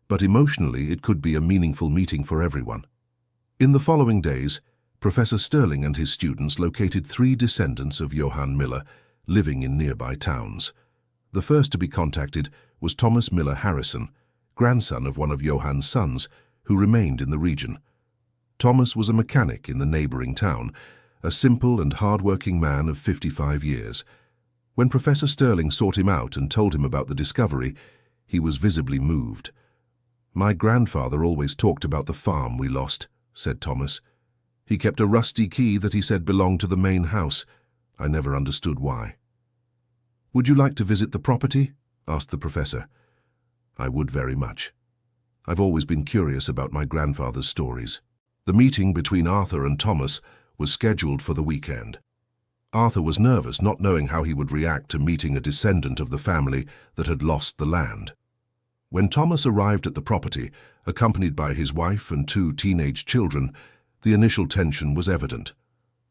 "But emotionally, it could be a meaningful meeting for everyone." In the following days, Professor Sterling and his students located 3 descendants of Johann Miller living in nearby towns. The first to be contacted was Thomas Miller Harrison, grandson of one of Johann's sons, who remained in the region. Thomas was a mechanic in the neighboring town, a simple and hard-working man of 55 years. When Professor Sterling sought him out and told him about the discovery, he was visibly moved. "My grandfather always talked about the farm we lost," said Thomas. "He kept a rusty key that he said belonged to the main house. I never understood why." "Would you like to visit the property?" asked the professor. "I would very much. I've always been curious about my grandfather's stories." The meeting between Arthur and Thomas was scheduled for the weekend. Arthur was nervous, not knowing how he would react to meeting a descendant of the family that had lost the land. When Thomas arrived at the property, accompanied by his wife and 2 teenage children, the initial tension was evident.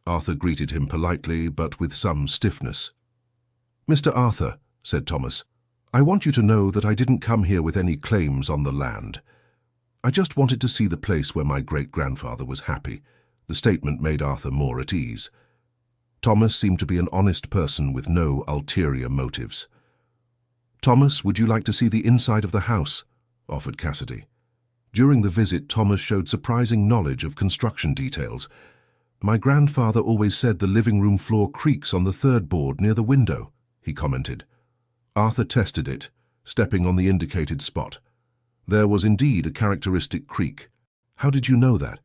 Arthur greeted him politely, but with some stiffness. "Mr. Arthur," said Thomas, "I want you to know that I didn't come here with any claims on the land. I just wanted to see the place where my great-grandfather was happy." The statement made Arthur more at ease. Thomas seemed to be an honest person with no ulterior motives. "Thomas, would you like to see the inside of the house?" offered Cassidy. During the visit, Thomas showed surprising knowledge of construction details. "My grandfather always said the living room floor creaks on the 3rd board near the window," he commented. Arthur tested it, stepping on the indicated spot. There was indeed a characteristic creak. "How did you know that?"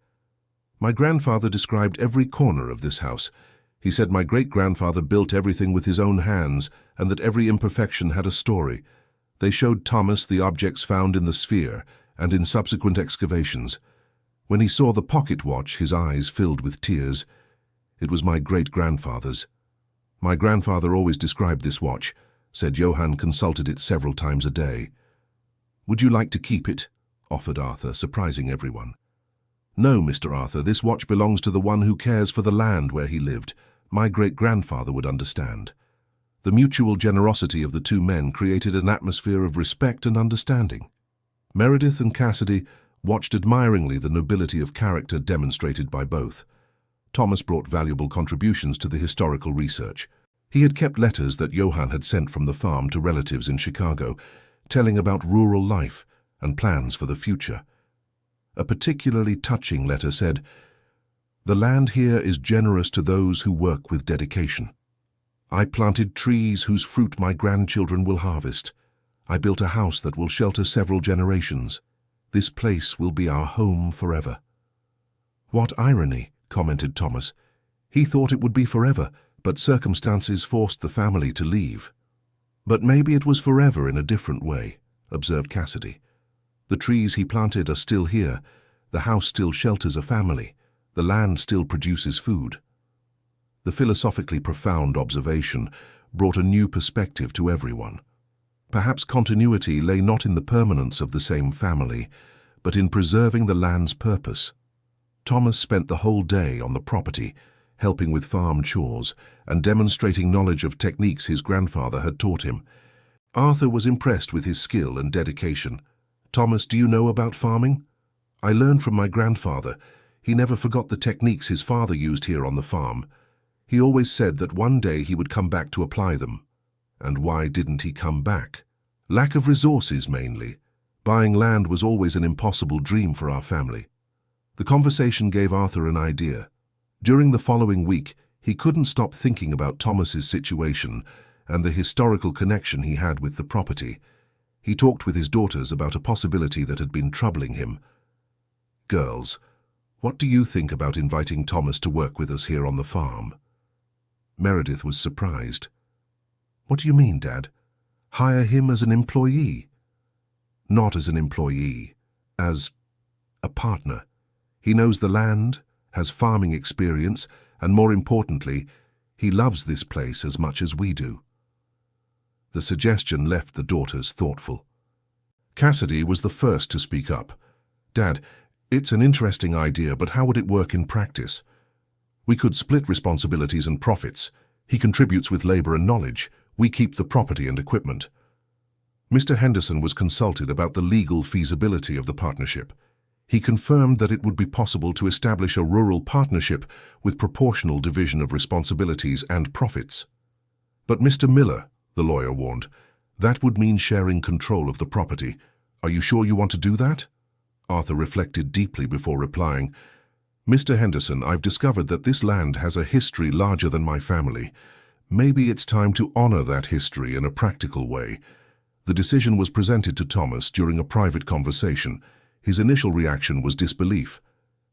"My grandfather described every corner of this house. He said my great-grandfather built everything with his own hands and that every imperfection had a story. They showed Thomas the objects found in the sphere and in subsequent excavations. When he saw the pocket watch, his eyes filled with tears. It was my great-grandfather's. My grandfather always described this watch, said Johann consulted it several times a day. "Would you like to keep it?" offered Arthur, surprising everyone. "No, Mr. Arthur, this watch belongs to the one who cares for the land where he lived. My great-grandfather would understand." The mutual generosity of the 2 men created an atmosphere of respect and understanding. Meredith and Cassidy watched admiringly the nobility of character demonstrated by both. Thomas brought valuable contributions to the historical research. He had kept letters that Johann had sent from the farm to relatives in Chicago, telling about rural life and plans for the future. A particularly touching letter said, "The land here is generous to those who work with dedication. I planted trees whose fruit my grandchildren will harvest. I built a house that will shelter several generations. This place will be our home forever." "What irony," commented Thomas. "He thought it would be forever, but circumstances forced the family to leave." "But maybe it was forever in a different way," observed Cassidy. "The trees he planted are still here. The house still shelters a family. The land still produces food." The philosophically profound observation brought a new perspective to everyone. Perhaps continuity lay not in the permanence of the same family, but in preserving the land's purpose. Thomas spent the whole day on the property, helping with farm chores and demonstrating knowledge of techniques his grandfather had taught him. Arthur was impressed with his skill and dedication. "Thomas, do you know about farming?" "I learned from my grandfather. He never forgot the techniques his father used here on the farm. He always said that one day he would come back to apply them. And why didn't he come back? Lack of resources, mainly. Buying land was always an impossible dream for our family. The conversation gave Arthur an idea. During the following week, he couldn't stop thinking about Thomas's situation and the historical connection he had with the property. He talked with his daughters about a possibility that had been troubling him. "Girls, what do you think about inviting Thomas to work with us here on the farm?" Meredith was surprised. "What do you mean, Dad? Hire him as an employee?" "Not as an employee, as a partner. He knows the land, has farming experience, and more importantly, he loves this place as much as we do." The suggestion left the daughters thoughtful. Cassidy was the first to speak up. "Dad, it's an interesting idea, but how would it work in practice? We could split responsibilities and profits. He contributes with labor and knowledge. We keep the property and equipment." Mr. Henderson was consulted about the legal feasibility of the partnership. He confirmed that it would be possible to establish a rural partnership with proportional division of responsibilities and profits. "But Mr. Miller," the lawyer warned, "that would mean sharing control of the property. Are you sure you want to do that?" Arthur reflected deeply before replying, "Mr. Henderson, I've discovered that this land has a history larger than my family. Maybe it's time to honor that history in a practical way." The decision was presented to Thomas during a private conversation. His initial reaction was disbelief.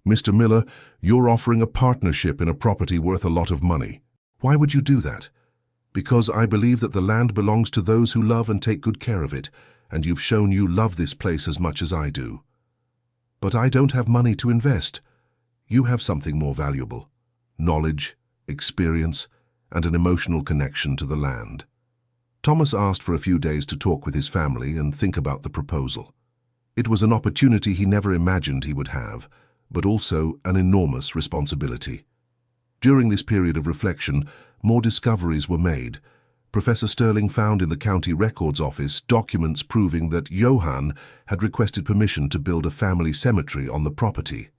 "Mr. Miller, you're offering a partnership in a property worth a lot of money. Why would you do that?" "Because I believe that the land belongs to those who love and take good care of it, and you've shown you love this place as much as I do." "But I don't have money to invest." "You have something more valuable: knowledge, experience, and an emotional connection to the land." Thomas asked for a few days to talk with his family and think about the proposal. It was an opportunity he never imagined he would have, but also an enormous responsibility. During this period of reflection, more discoveries were made. Professor Sterling found in the county records office documents proving that Johann had requested permission to build a family cemetery on the property.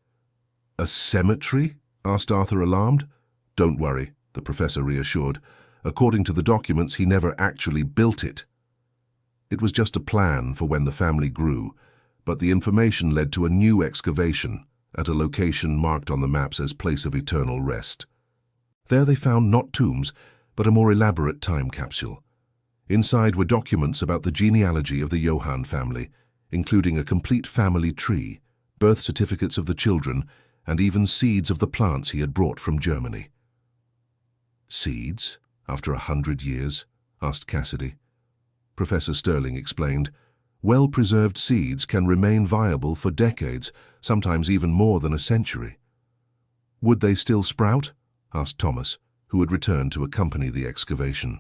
"A cemetery?" asked Arthur, alarmed. "Don't worry," the professor reassured. "According to the documents, he never actually built it. It was just a plan for when the family grew, but the information led to a new excavation at a location marked on the maps as Place of Eternal Rest. There they found not tombs, but a more elaborate time capsule. Inside were documents about the genealogy of the Johann family, including a complete family tree, birth certificates of the children, and even seeds of the plants he had brought from Germany. "Seeds? After 100 years?" asked Cassidy. Professor Sterling explained, "Well-preserved seeds can remain viable for decades, sometimes even more than a century." "Would they still sprout?" asked Thomas, who had returned to accompany the excavation.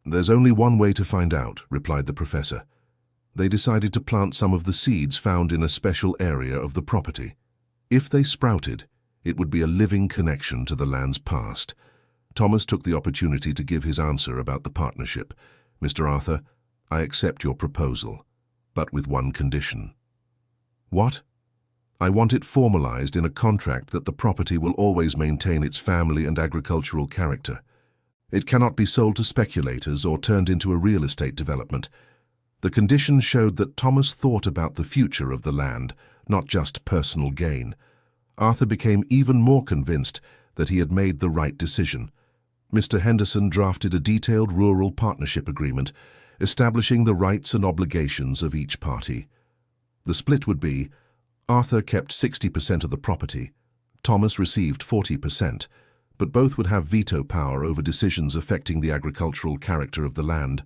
"There's only one way to find out," replied the professor. They decided to plant some of the seeds found in a special area of the property. If they sprouted, it would be a living connection to the land's past. Thomas took the opportunity to give his answer about the partnership. "Mr. Arthur, I accept your proposal, but with one condition." "What?" "I want it formalized in a contract that the property will always maintain its family and agricultural character. It cannot be sold to speculators or turned into a real estate development." The condition showed that Thomas thought about the future of the land, not just personal gain. Arthur became even more convinced that he had made the right decision. Mr. Henderson drafted a detailed rural partnership agreement, establishing the rights and obligations of each party. The split would be: Arthur kept 60% of the property, Thomas received 40%, but both would have veto power over decisions affecting the agricultural character of the land.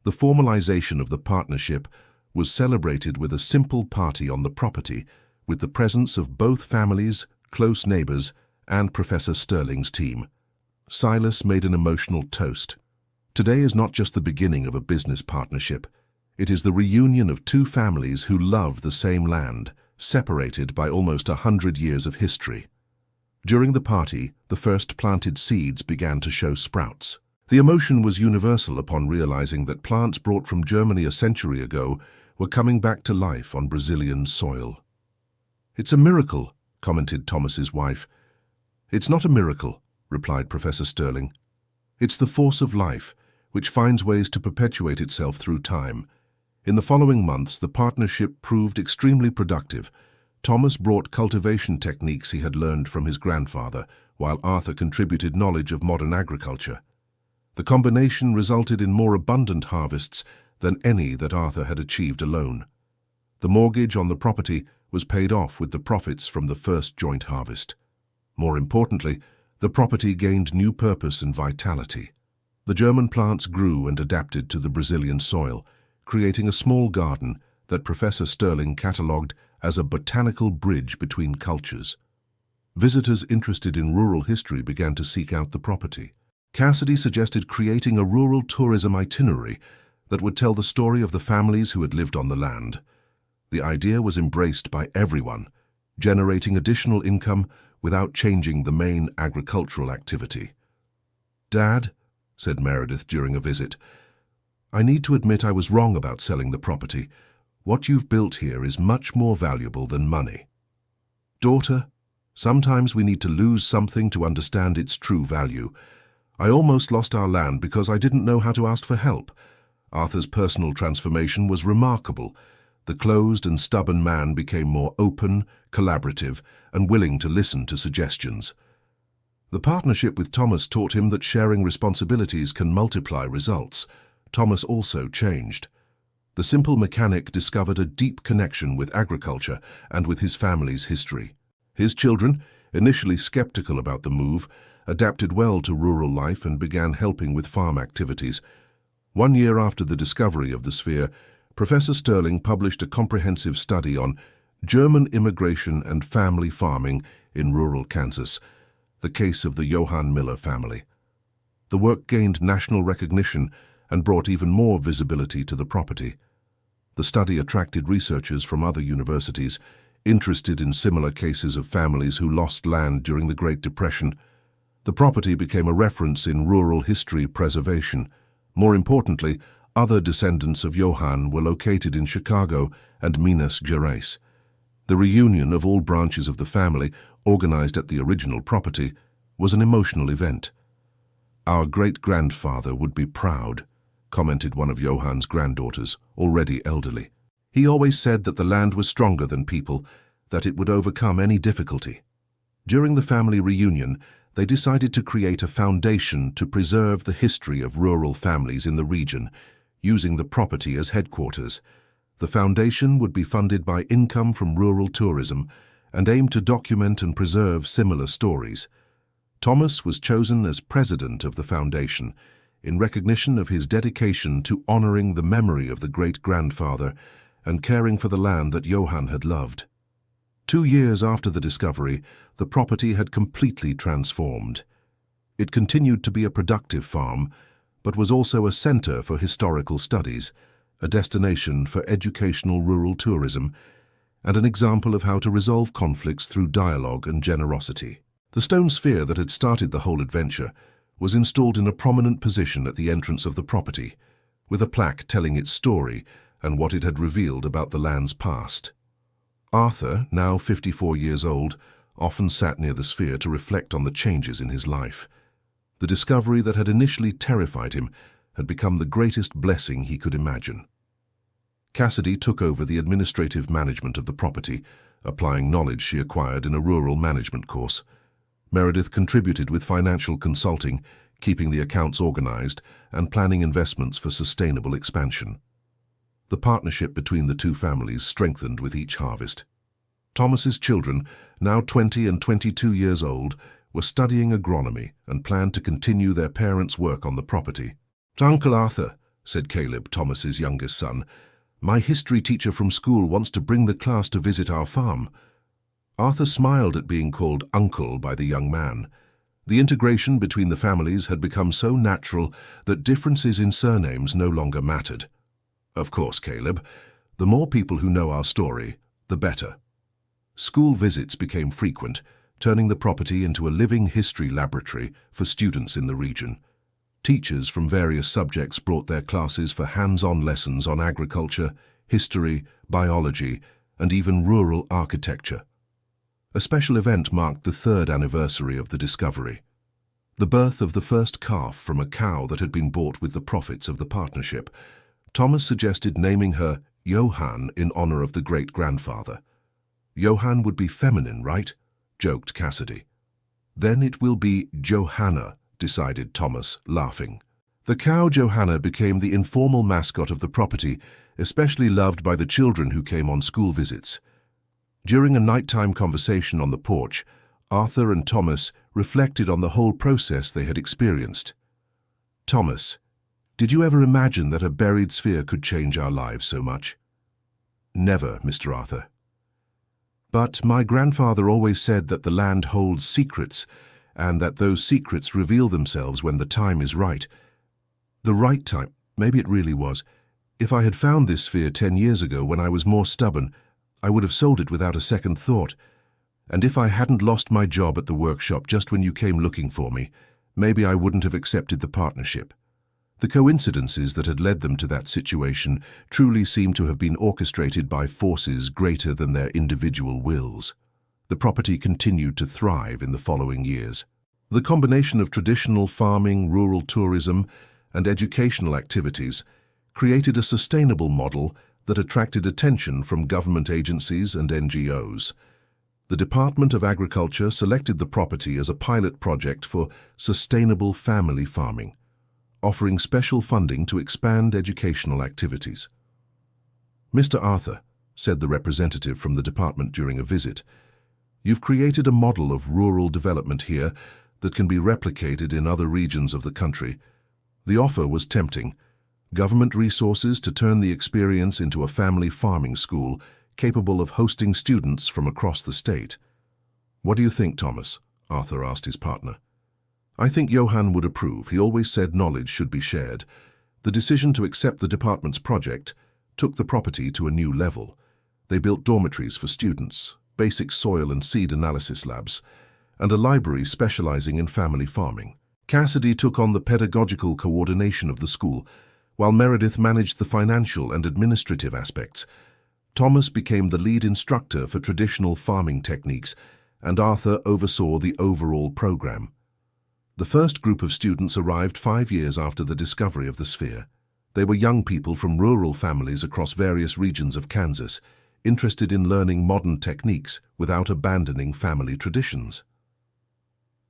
The formalization of the partnership was celebrated with a simple party on the property, with the presence of both families, close neighbors, and Professor Sterling's team. Silas made an emotional toast. Today is not just the beginning of a business partnership. It is the reunion of two families who love the same land, separated by almost 100 years of history. During the party, the first planted seeds began to show sprouts. The emotion was universal upon realizing that plants brought from Germany a century ago were coming back to life on Brazilian soil. "It's a miracle," commented Thomas's wife. "It's not a miracle," replied Professor Sterling. "It's the force of life, which finds ways to perpetuate itself through time." In the following months, the partnership proved extremely productive. Thomas brought cultivation techniques he had learned from his grandfather, while Arthur contributed knowledge of modern agriculture. The combination resulted in more abundant harvests than any that Arthur had achieved alone. The mortgage on the property was paid off with the profits from the first joint harvest. More importantly, the property gained new purpose and vitality. The German plants grew and adapted to the Brazilian soil, creating a small garden that Professor Sterling catalogued as a botanical bridge between cultures. Visitors interested in rural history began to seek out the property. Cassidy suggested creating a rural tourism itinerary that would tell the story of the families who had lived on the land. The idea was embraced by everyone, generating additional income without changing the main agricultural activity. "Dad," said Meredith during a visit, "I need to admit I was wrong about selling the property. What you've built here is much more valuable than money." "Daughter, sometimes we need to lose something to understand its true value. I almost lost our land because I didn't know how to ask for help. Arthur's personal transformation was remarkable. The closed and stubborn man became more open, collaborative, and willing to listen to suggestions. The partnership with Thomas taught him that sharing responsibilities can multiply results. Thomas also changed. The simple mechanic discovered a deep connection with agriculture and with his family's history. His children, initially skeptical about the move, adapted well to rural life and began helping with farm activities. 1 year after the discovery of the sphere, Professor Sterling published a comprehensive study on German immigration and family farming in rural Kansas, the case of the Johann Miller family. The work gained national recognition and brought even more visibility to the property. The study attracted researchers from other universities interested in similar cases of families who lost land during the Great Depression. The property became a reference in rural history preservation. More importantly, other descendants of Johann were located in Chicago and Minas Gerais. The reunion of all branches of the family, organized at the original property, was an emotional event. "Our great-grandfather would be proud," commented one of Johann's granddaughters, already elderly. "He always said that the land was stronger than people, that it would overcome any difficulty." During the family reunion, they decided to create a foundation to preserve the history of rural families in the region, using the property as headquarters. The foundation would be funded by income from rural tourism and aim to document and preserve similar stories. Thomas was chosen as president of the foundation in recognition of his dedication to honoring the memory of the great-grandfather and caring for the land that Johann had loved. 2 years after the discovery, the property had completely transformed. It continued to be a productive farm, but was also a center for historical studies, a destination for educational rural tourism, and an example of how to resolve conflicts through dialogue and generosity. The stone sphere that had started the whole adventure was installed in a prominent position at the entrance of the property, with a plaque telling its story and what it had revealed about the land's past. Arthur, now 54 years old, often sat near the sphere to reflect on the changes in his life. The discovery that had initially terrified him had become the greatest blessing he could imagine. Cassidy took over the administrative management of the property, applying knowledge she acquired in a rural management course. Meredith contributed with financial consulting, keeping the accounts organized and planning investments for sustainable expansion. The partnership between the two families strengthened with each harvest. Thomas's children, now 20 and 22 years old, were studying agronomy and planned to continue their parents' work on the property. "Uncle Arthur," said Caleb, Thomas's youngest son, "my history teacher from school wants to bring the class to visit our farm." Arthur smiled at being called uncle by the young man. The integration between the families had become so natural that differences in surnames no longer mattered. "Of course, Caleb. The more people who know our story, the better." School visits became frequent, turning the property into a living history laboratory for students in the region. Teachers from various subjects brought their classes for hands-on lessons on agriculture, history, biology, and even rural architecture. A special event marked the 3rd anniversary of the discovery. The birth of the first calf from a cow that had been bought with the profits of the partnership. Thomas suggested naming her Johann in honor of the great-grandfather. Johann would be feminine, right? Joked Cassidy. Then it will be Johanna, decided Thomas, laughing. The cow Johanna became the informal mascot of the property, especially loved by the children who came on school visits. During a nighttime conversation on the porch, Arthur and Thomas reflected on the whole process they had experienced. Thomas, did you ever imagine that a buried sphere could change our lives so much? Never, Mr. Arthur. But my grandfather always said that the land holds secrets, and that those secrets reveal themselves when the time is right. The right time, maybe it really was. If I had found this sphere 10 years ago when I was more stubborn, I would have sold it without a second thought. And if I hadn't lost my job at the workshop just when you came looking for me, maybe I wouldn't have accepted the partnership. The coincidences that had led them to that situation truly seem to have been orchestrated by forces greater than their individual wills. The property continued to thrive in the following years. The combination of traditional farming, rural tourism, and educational activities created a sustainable model that attracted attention from government agencies and NGOs. The Department of Agriculture selected the property as a pilot project for sustainable family farming, offering special funding to expand educational activities. Mr. Arthur, said the representative from the department during a visit, you've created a model of rural development here that can be replicated in other regions of the country. The offer was tempting. Government resources to turn the experience into a family farming school capable of hosting students from across the state. What do you think, Thomas? Arthur asked his partner. I think Johann would approve. He always said knowledge should be shared. The decision to accept the department's project took the property to a new level. They built dormitories for students, basic soil and seed analysis labs, and a library specializing in family farming. Cassidy took on the pedagogical coordination of the school, while Meredith managed the financial and administrative aspects. Thomas became the lead instructor for traditional farming techniques, and Arthur oversaw the overall program. The first group of students arrived 5 years after the discovery of the sphere. They were young people from rural families across various regions of Kansas, interested in learning modern techniques without abandoning family traditions.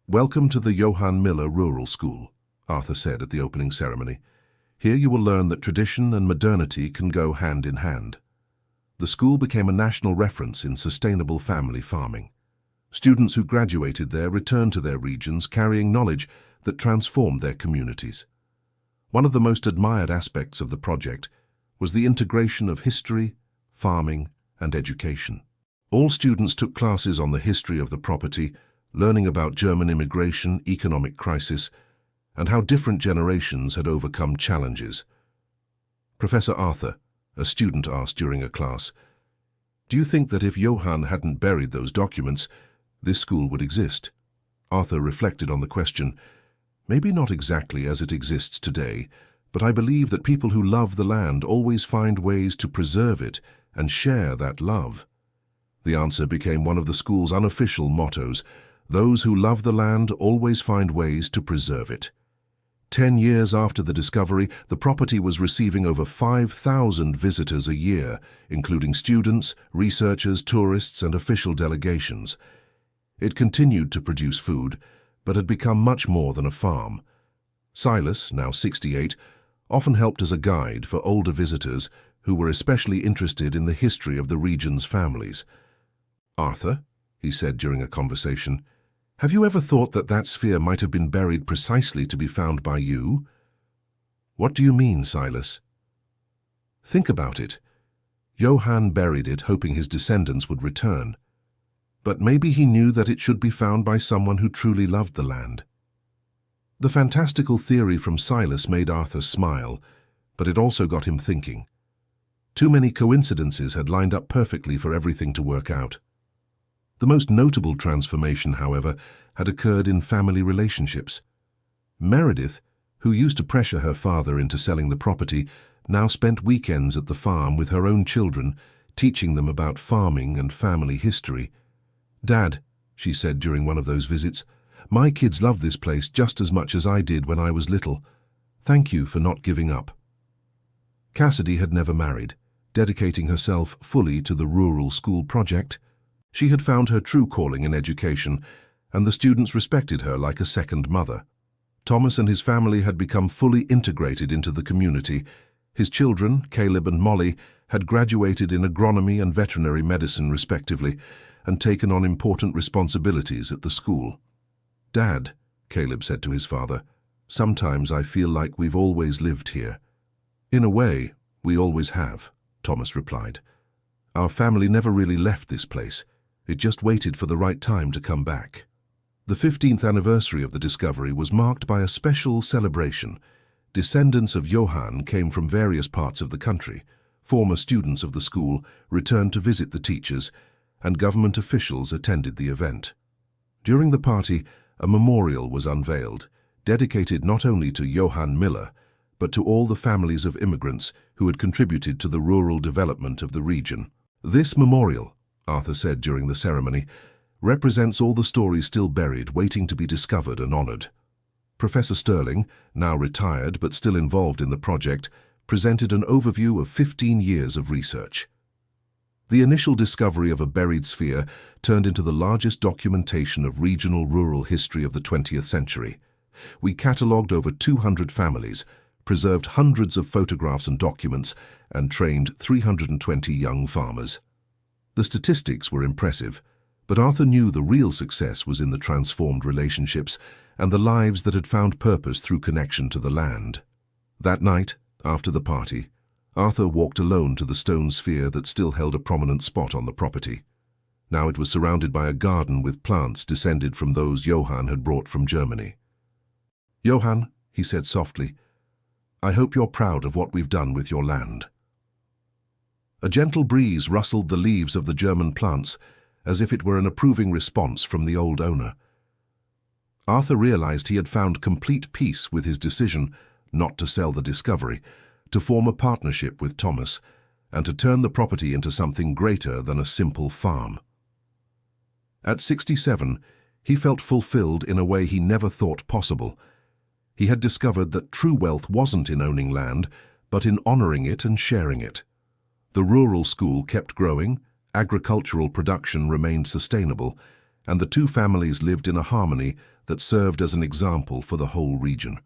Welcome to the Johann Miller Rural School, Arthur said at the opening ceremony. Here you will learn that tradition and modernity can go hand in hand. The school became a national reference in sustainable family farming. Students who graduated there returned to their regions carrying knowledge that transformed their communities. One of the most admired aspects of the project was the integration of history, farming, and education. All students took classes on the history of the property, learning about German immigration, economic crisis, and how different generations had overcome challenges. Professor Arthur, a student asked during a class, do you think that if Johann hadn't buried those documents, this school would exist? Arthur reflected on the question. Maybe not exactly as it exists today, but I believe that people who love the land always find ways to preserve it and share that love. The answer became one of the school's unofficial mottos. Those who love the land always find ways to preserve it. 10 years after the discovery, the property was receiving over 5,000 visitors a year, including students, researchers, tourists, and official delegations. It continued to produce food, but had become much more than a farm. Silas, now 68, often helped as a guide for older visitors who were especially interested in the history of the region's families. Arthur, he said during a conversation, have you ever thought that that sphere might have been buried precisely to be found by you? What do you mean, Silas? Think about it. Johann buried it hoping his descendants would return. But maybe he knew that it should be found by someone who truly loved the land. The fantastical theory from Silas made Arthur smile, but it also got him thinking. Too many coincidences had lined up perfectly for everything to work out. The most notable transformation, however, had occurred in family relationships. Meredith, who used to pressure her father into selling the property, now spent weekends at the farm with her own children, teaching them about farming and family history. "Dad," she said during one of those visits, "my kids love this place just as much as I did when I was little. Thank you for not giving up." Cassidy had never married, dedicating herself fully to the rural school project. She had found her true calling in education, and the students respected her like a second mother. Thomas and his family had become fully integrated into the community. His children, Caleb and Molly, had graduated in agronomy and veterinary medicine respectively, and taken on important responsibilities at the school. "Dad," Caleb said to his father, "sometimes I feel like we've always lived here." "In a way, we always have," Thomas replied. "Our family never really left this place. It just waited for the right time to come back." The 15th anniversary of the discovery was marked by a special celebration. Descendants of Johann came from various parts of the country. Former students of the school returned to visit the teachers, and government officials attended the event. During the party, a memorial was unveiled, dedicated not only to Johann Miller, but to all the families of immigrants who had contributed to the rural development of the region. "This memorial," Arthur said during the ceremony, "represents all the stories still buried, waiting to be discovered and honored." Professor Sterling, now retired but still involved in the project, presented an overview of 15 years of research. The initial discovery of a buried sphere turned into the largest documentation of regional rural history of the 20th century. We catalogued over 200 families, preserved hundreds of photographs and documents, and trained 320 young farmers. The statistics were impressive, but Arthur knew the real success was in the transformed relationships and the lives that had found purpose through connection to the land. That night, after the party, Arthur walked alone to the stone sphere that still held a prominent spot on the property. Now it was surrounded by a garden with plants descended from those Johann had brought from Germany. "Johann," he said softly, "I hope you're proud of what we've done with your land." A gentle breeze rustled the leaves of the German plants, as if it were an approving response from the old owner. Arthur realized he had found complete peace with his decision not to sell the discovery, to form a partnership with Thomas, and to turn the property into something greater than a simple farm. At 67, he felt fulfilled in a way he never thought possible. He had discovered that true wealth wasn't in owning land, but in honoring it and sharing it. The rural school kept growing, agricultural production remained sustainable, and the two families lived in a harmony that served as an example for the whole region.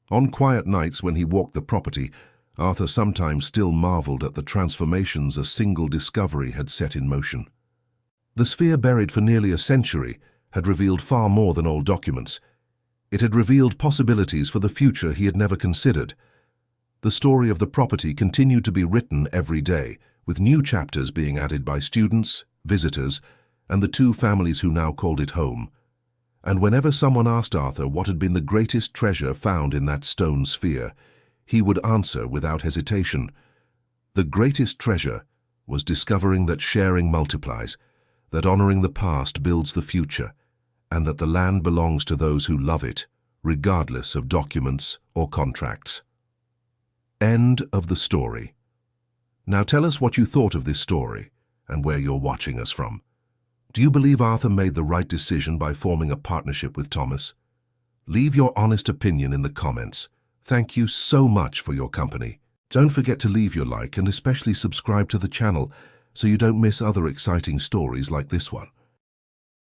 On quiet nights when he walked the property, Arthur sometimes still marveled at the transformations a single discovery had set in motion. The sphere, buried for nearly a century, had revealed far more than old documents. It had revealed possibilities for the future he had never considered. The story of the property continued to be written every day, with new chapters being added by students, visitors, and the two families who now called it home. And whenever someone asked Arthur what had been the greatest treasure found in that stone sphere, he would answer without hesitation, "The greatest treasure was discovering that sharing multiplies, that honoring the past builds the future, and that the land belongs to those who love it, regardless of documents or contracts." End of the story. Now tell us what you thought of this story and where you're watching us from. Do you believe Arthur made the right decision by forming a partnership with Thomas? Leave your honest opinion in the comments. Thank you so much for your company. Don't forget to leave your like and especially subscribe to the channel so you don't miss other exciting stories like this one.